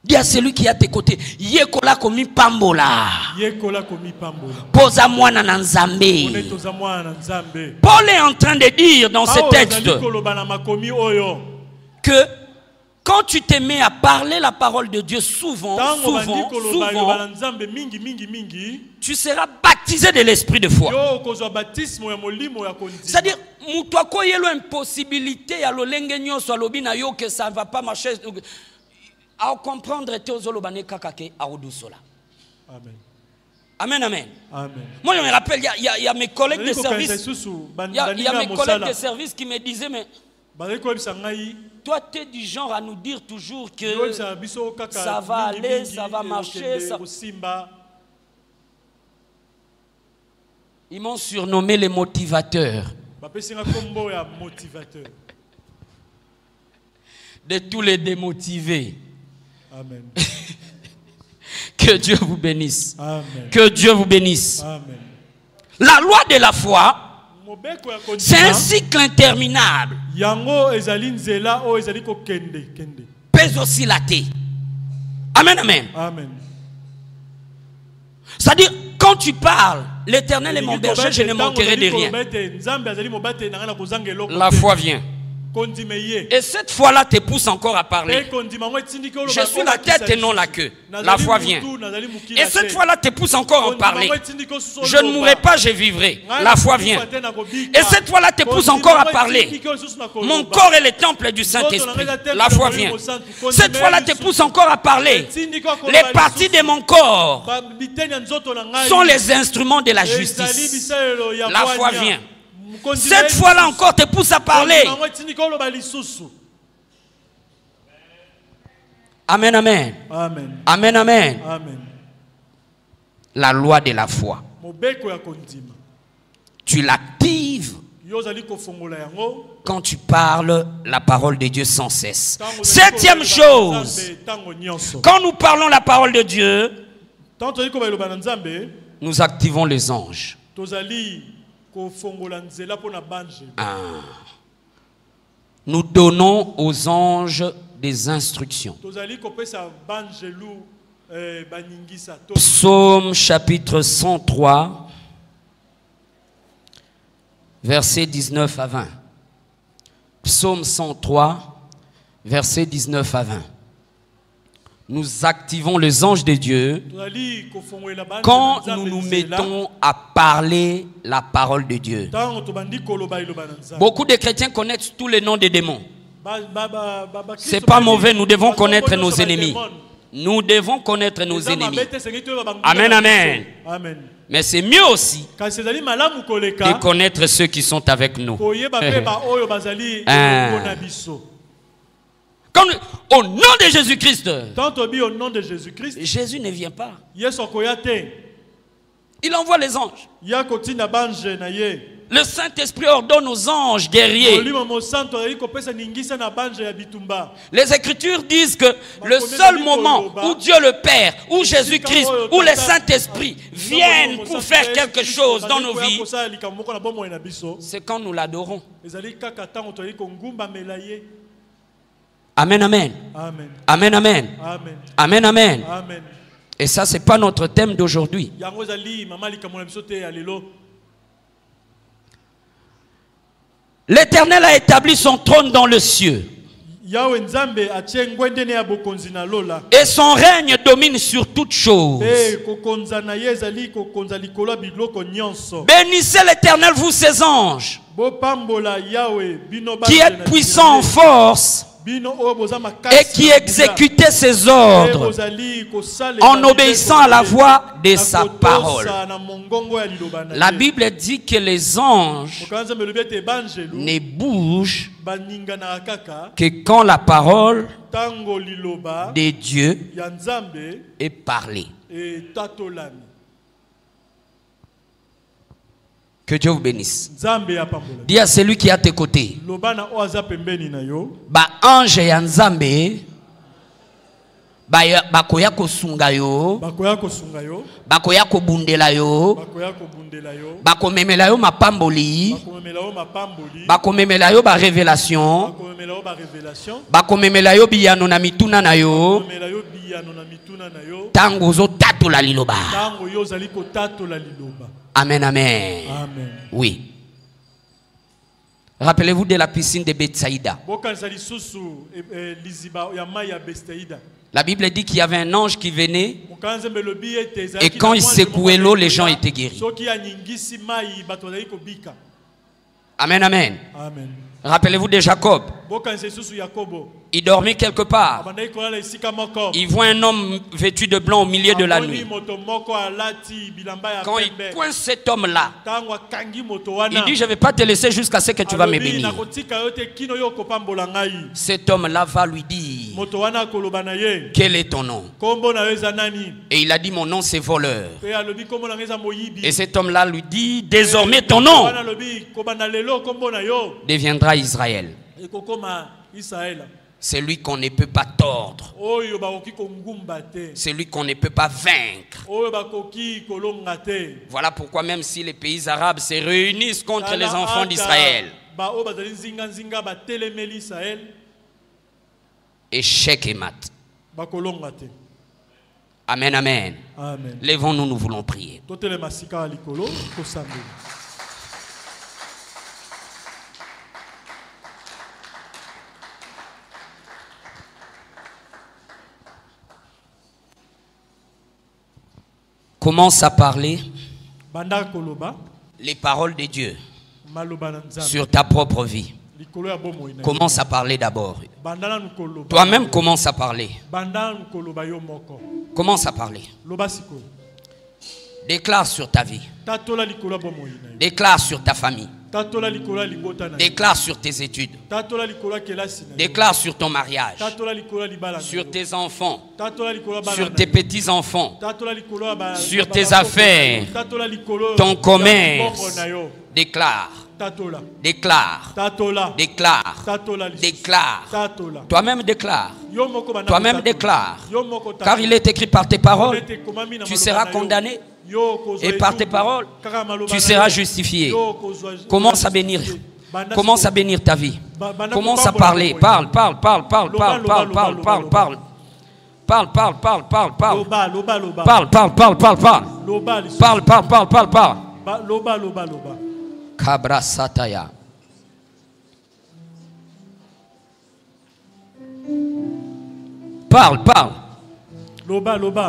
Dis à celui qui est à tes côtés, yekola komi pambola. Yekola komi pambola. Posa mwana na nzambe. Paul est en train de dire dans ce texte que quand tu te mets à parler la parole de Dieu souvent, tu seras baptisé de l'esprit de foi. C'est-à-dire, moutouako yelo impossibilité à l'olenge nyonso alobi na yo que ça ne va pas marcher. À comprendre teozolobane kakake à odusola. Amen. Amen, amen. Amen. Moi, je me rappelle, il y a mes collègues de service. Il y a mes collègues de service qui me disaient, mais toi, tu es du genre à nous dire toujours que ça va aller, ça va marcher. Ça... Ils m'ont surnommé les motivateurs. De tous les démotivés. Amen. Que Dieu vous bénisse. Amen. Que Dieu vous bénisse. Amen. La loi de la foi, c'est un cycle interminable. Pèse aussi la thé. Amen, amen. Amen. C'est-à-dire, quand tu parles, l'Éternel est mon berger, je ne manquerai de rien. La foi vient. Et cette foi-là te pousse encore à parler. Je suis la tête et non la queue. La foi vient. Et cette fois-là te pousse encore à parler. Je ne mourrai pas, je vivrai. La foi vient. Et cette fois-là te pousse encore à parler. Mon corps est le temple du Saint-Esprit. La foi vient. Cette fois-là te pousse encore à parler. Les parties de mon corps sont les instruments de la justice. La foi vient. Cette fois-là encore te pousse à parler. Amen, amen. Amen. Amen, amen. Amen. La loi de la foi. Tu l'actives quand tu parles la parole de Dieu sans cesse. Septième chose, quand nous parlons la parole de Dieu, nous activons les anges. Nous donnons aux anges des instructions. Psaume chapitre 103, versets 19 à 20. Psaume 103, versets 19 à 20. Nous activons les anges de Dieu quand nous nous mettons à parler la parole de Dieu. Beaucoup de chrétiens connaissent tous les noms des démons. C'est pas mauvais, nous devons connaître nos ennemis. Nous devons connaître nos ennemis. Amen, amen. Mais c'est mieux aussi de connaître ceux qui sont avec nous. Quand, au nom de Jésus-Christ, Jésus ne vient pas. Il envoie les anges. Le Saint-Esprit ordonne aux anges guerriers. Les Écritures disent que le seul moment où Dieu le Père, où Jésus-Christ, où le Saint-Esprit viennent pour faire quelque chose dans nos vies, c'est quand nous l'adorons. Amen, amen. Amen. Amen, amen. Amen. Amen, amen. Amen. Et ça, c'est pas notre thème d'aujourd'hui. L'Éternel a établi son trône dans le cieux. Et son règne domine sur toutes choses. Bénissez l'Éternel, vous ses anges, qui êtes puissants en force et qui exécutez ses ordres en obéissant à la voix de sa parole. La Bible dit que les anges ne bougent que quand la parole de Dieu est parlée. Que Dieu vous bénisse. Dis à celui qui est à tes côtés. Ba ange ya Nzambe bakoya kosunga yo, bakoya kobundela yo, bakomemela yo mapamboli, bakomemela yo ba révélation, bakomemela yo biyano na mituna na yo, tango zo tatola liloba. Amen, amen. Amen. Oui. Rappelez-vous de la piscine de Bethsaïda. La Bible dit qu'il y avait un ange qui venait et quand il secouait l'eau, les gens étaient guéris. Amen, amen. Amen. Rappelez-vous de Jacob. Il dormait quelque part. Il voit un homme vêtu de blanc au milieu de la nuit. Quand il coince cet homme-là, il dit, je ne vais pas te laisser jusqu'à ce que tu vas me bénir. Cet homme-là va lui dire, quel est ton nom? Et il a dit, mon nom c'est voleur. Et cet homme-là lui dit, désormais ton nom deviendra Israël. C'est lui qu'on ne peut pas tordre. C'est lui qu'on ne peut pas vaincre. Voilà pourquoi même si les pays arabes se réunissent contre les enfants d'Israël, échec et mat. Amen, amen. Amen. Lèvons-nous, nous voulons prier. Commence à parler les paroles de Dieu sur ta propre vie. Commence à parler d'abord. Toi-même commence à parler. Commence à parler. Déclare sur ta vie. Déclare sur ta famille. Déclare sur tes études. Déclare sur ton mariage. Sur tes enfants. Sur tes petits-enfants. Sur tes affaires. Ton commerce. Déclare. Déclare. Déclare. Déclare. Toi-même déclare. Toi-même déclare. Car il est écrit par tes paroles, tu seras condamné. Et par tes paroles, tu seras justifié. Commence à bénir. Commence à bénir ta vie. Commence à parler. Parle, parle, parle, parle, parle, parle, parle, parle, parle. Parle, parle, parle, parle, parle. Parle, parle, parle, parle, parle. Parle, parle, parle, parle, parle. Kabra Sataya. Parle, parle.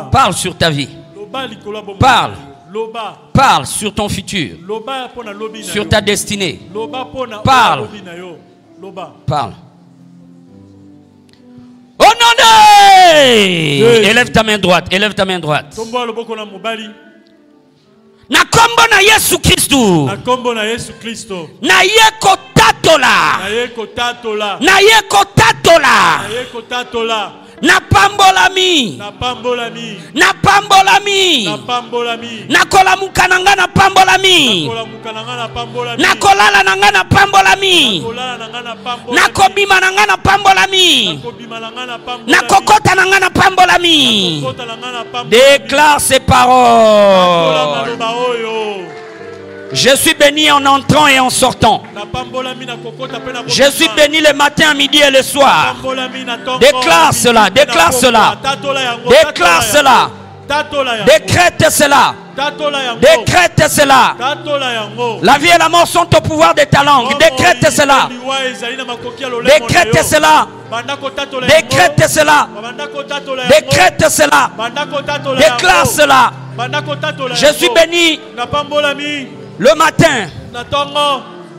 Parle sur ta vie. Parle. Parle sur ton futur. Sur ta destinée. Parle. Parle. Oh non, non! Élève ta main droite. Élève ta main droite. Na kombo na Yesu Kristu. Na kombo na Yesu Kristo. Na yeko tatola. Na yeko tatola. Na yeko tatola. Na yeko tatola. Na pambolami. Na pambolami. Na pambolami. Na pambolami. Na kolamuka nanga na pambolami. Na kolamuka nanga na pambolami. Na kolala nanga na pambolami. Na kolala nanga na pambolami. Na kobima nanga na pambolami. Na kobima nanga na pambolami. Na kokota nanga na pambolami. Na kokota nanga na pambolami. Déclare ces paroles. Je suis béni en entrant et en sortant. Je suis béni le matin, midi et le soir. Déclare cela, déclare cela. Déclare cela. Décrète cela. Décrète cela. La vie et la mort sont au pouvoir de ta langue. Décrète cela. Décrète cela. Décrète cela. Décrète cela. Déclare cela. Je suis béni le matin,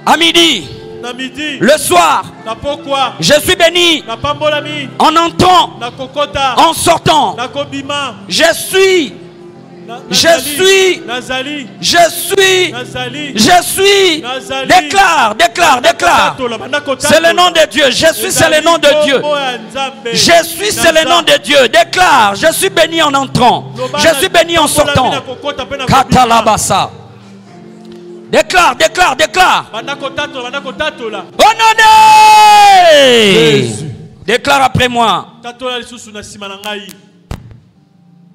à midi, le soir. Je suis béni en entrant, en sortant. Je suis. Déclare. C'est le nom de Dieu. Je suis, c'est le nom de Dieu. Je suis, c'est le nom de Dieu. Déclare. Je suis béni en entrant. Je suis béni en sortant. Katalabasa. Déclare. Oh non, déclare après moi.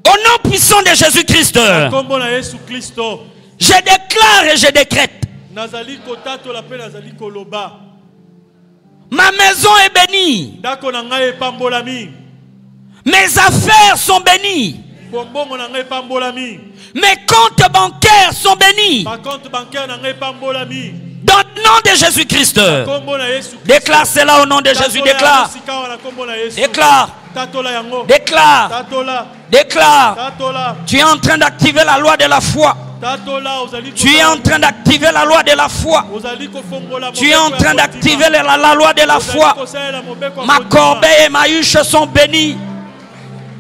Au nom puissant de Jésus-Christ, je déclare et je décrète. Ma maison est bénie. Mes affaires sont bénies. Mes comptes bancaires sont bénis. Dans le nom de Jésus-Christ. Déclare cela au nom de Jésus. Déclare. Tu es en train d'activer la loi de la foi. Tu es en train d'activer la loi de la foi. Tu es en train d'activer la loi de la foi. Ma corbeille et ma huche sont bénies.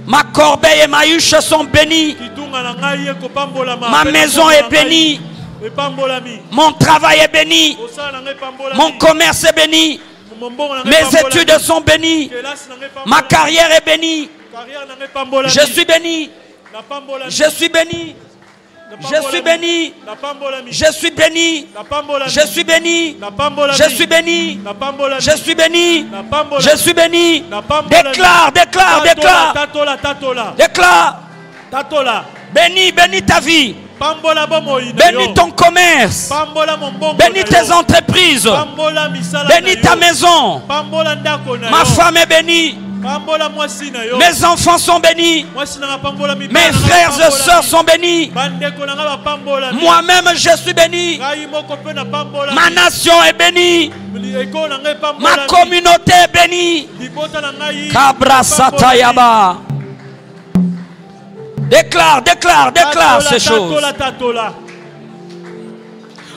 Ma corbeille et ma huche sont bénies. Ma maison est bénie. Mon travail est béni. Mon commerce est béni. Mes études sont bénies. Ma carrière est bénie. Je suis béni. Je suis béni. Je suis béni. Je suis béni. Je suis béni. Je suis béni. Je suis béni. Je suis béni. Déclare. Bénis ta vie. Bénis ton commerce. Bénis tes entreprises. Bénis ta maison. Ma femme est bénie. Mes enfants sont bénis. Mes frères et sœurs sont bénis. Moi-même je suis béni. Ma nation est bénie. Ma communauté est bénie. Kabra Satayaba. Déclare ces choses.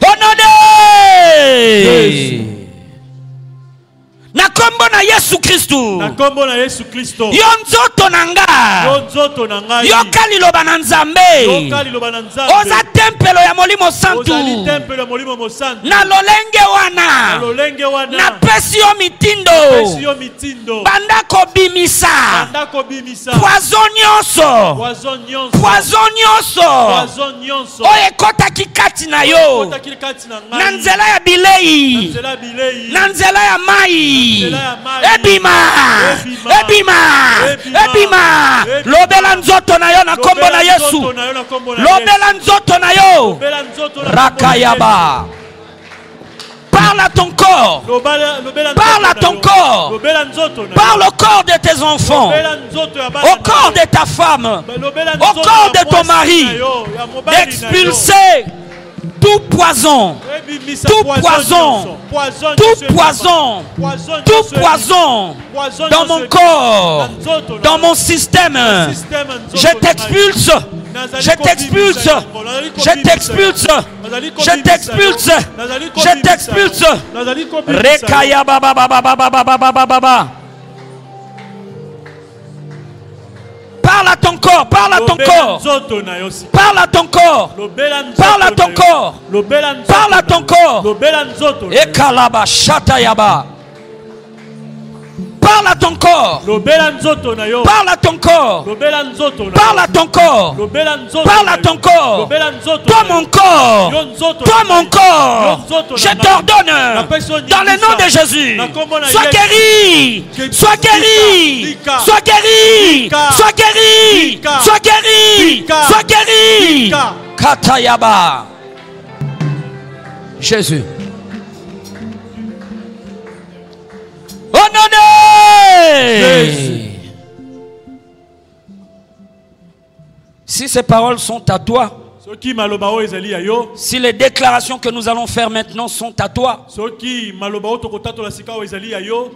Honoré. Na kombo na Yesu Kristu. Yo nzoto nanga. Yo kaliloba na Nzambe. Oza tempelo ya Molimo Santu. Na lolenge wana. Na pesi yo mitindo. Banda kobimisa. Poison nyonso. Oye kota kikati na yo. Na nzela ya bilei. Na nzela ya mai. Ebima. Lobela nzoto na yo na kombo na Yesu. Lobela nzoto na yo. Rakayaba. Parle à ton corps. Parle à ton corps. Parle au corps de tes enfants. Au corps de ta femme. Au corps de ton mari. D'expulser tout poison, dans mon corps, dans mon système. Je t'expulse. Rekaya baba. Parle à ton corps. Ekalaba shatayaba. Parle à ton corps. Toi mon corps. Je t'ordonne. Dans le nom de Jésus. Sois guéri. Katayaba. Jésus. Si ces paroles sont à toi, Si les déclarations que nous allons faire maintenant sont à toi,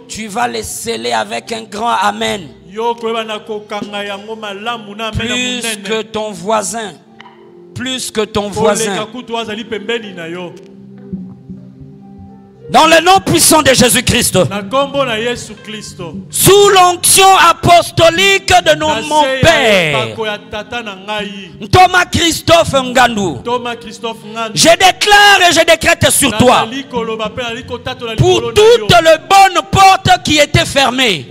tu vas les sceller avec un grand amen. Plus que ton voisin. Plus que ton voisin. Dans le nom puissant de Jésus-Christ. Sous l'onction apostolique de mon Père. Thomas Christophe Ngandou. Je déclare et je décrète sur toi. Pour toutes les bonnes portes qui étaient fermées.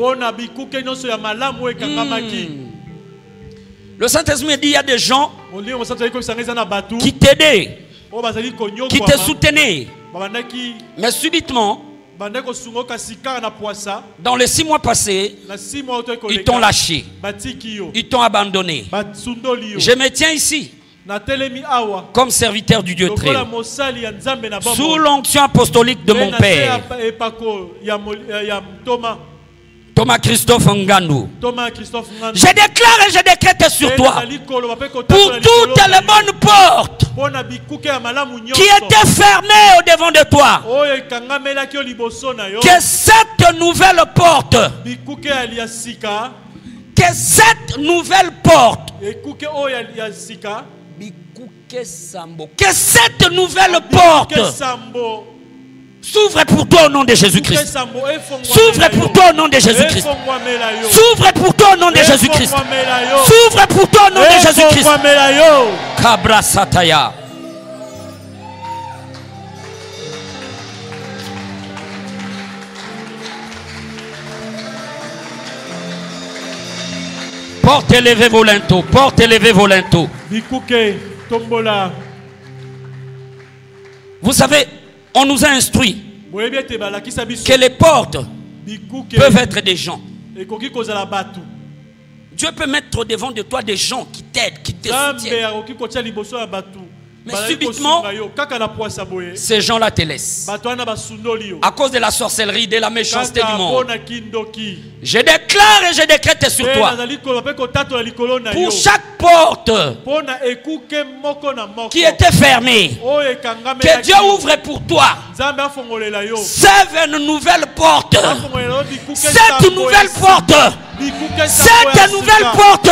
Le Saint-Esprit dit il y a des gens qui t'aidaient, qui te soutenaient. Mais subitement, dans les 6 mois passés, ils t'ont lâché. Ils t'ont abandonné. Je me tiens ici comme serviteur du Dieu très haut, sous l'onction apostolique de mon Père, Thomas Christophe Ngandou. Je déclare et je décrète sur toi, pour toutes les bonnes portes qui étaient fermées au devant de toi, que cette nouvelle porte, que cette nouvelle porte, s'ouvre pour toi au nom de Jésus-Christ. S'ouvre pour toi au nom de Jésus-Christ. S'ouvre pour toi au nom de Jésus-Christ. S'ouvre pour toi au nom de Jésus-Christ. Kabra Sataya. Porte élevée volento. Porte élevée volento. Vous savez, on nous a instruit que les portes peuvent être des gens. Dieu peut mettre devant de toi des gens qui t'aident, qui te soutiennent. Mais subitement, ces gens-là te laissent. À cause de la sorcellerie, de la méchanceté du monde. Je déclare et je décrète sur toi. Pour chaque porte qui était fermée, que Dieu ouvre pour toi 7 nouvelles portes. 7 nouvelles portes. 7 nouvelles portes.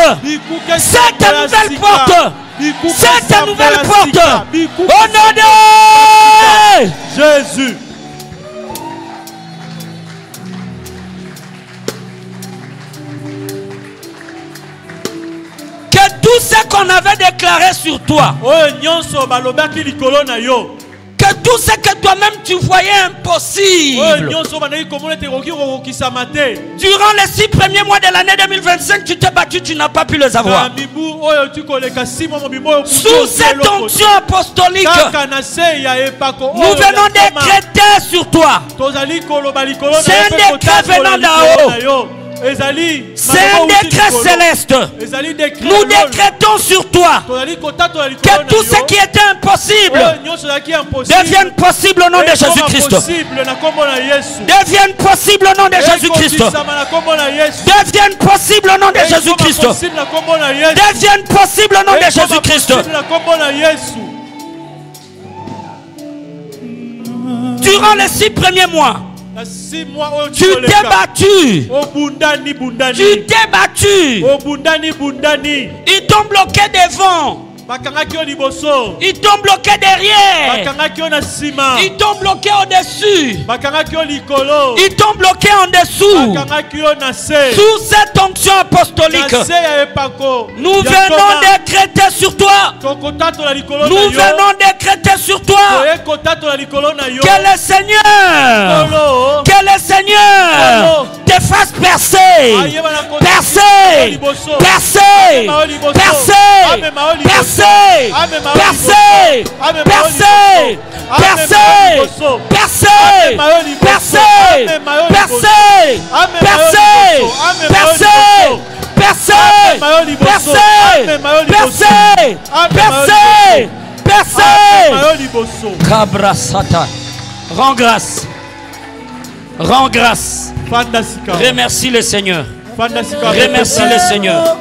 7 nouvelles portes. 7 nouvelles portes. Au nom de Jésus. Que tout ce qu'on avait déclaré sur toi, que tout ce que toi-même tu voyais impossible, durant les 6 premiers mois de l'année 2025, tu t'es battu, tu n'as pas pu les avoir. Sous cette onction apostolique, nous venons décréter sur toi. C'est un décret venant d'en haut. C'est un décret céleste. Nous décrétons sur toi que tout ce qui était impossible devienne possible au nom de Jésus-Christ. Devienne possible au nom de Jésus-Christ. Devienne possible au nom de Jésus-Christ. Devienne possible au nom de Jésus-Christ. Durant les 6 premiers mois, tu t'es battu. Tu t'es battu. Ils t'ont bloqué devant. Ils t'ont bloqué derrière. Ils t'ont bloqué au-dessus. Ils t'ont bloqué en dessous. Sous cette onction apostolique, nous venons décréter sur toi. Nous venons décréter sur toi que le Seigneur, te fasse percer. Percer. Percer. Percer. Percer. Percer, percer, percer, percer, percer, percer, percer, percer, Kabra Satan. Rends grâce. Rends grâce. Remercie le Seigneur. Remercie le Seigneur.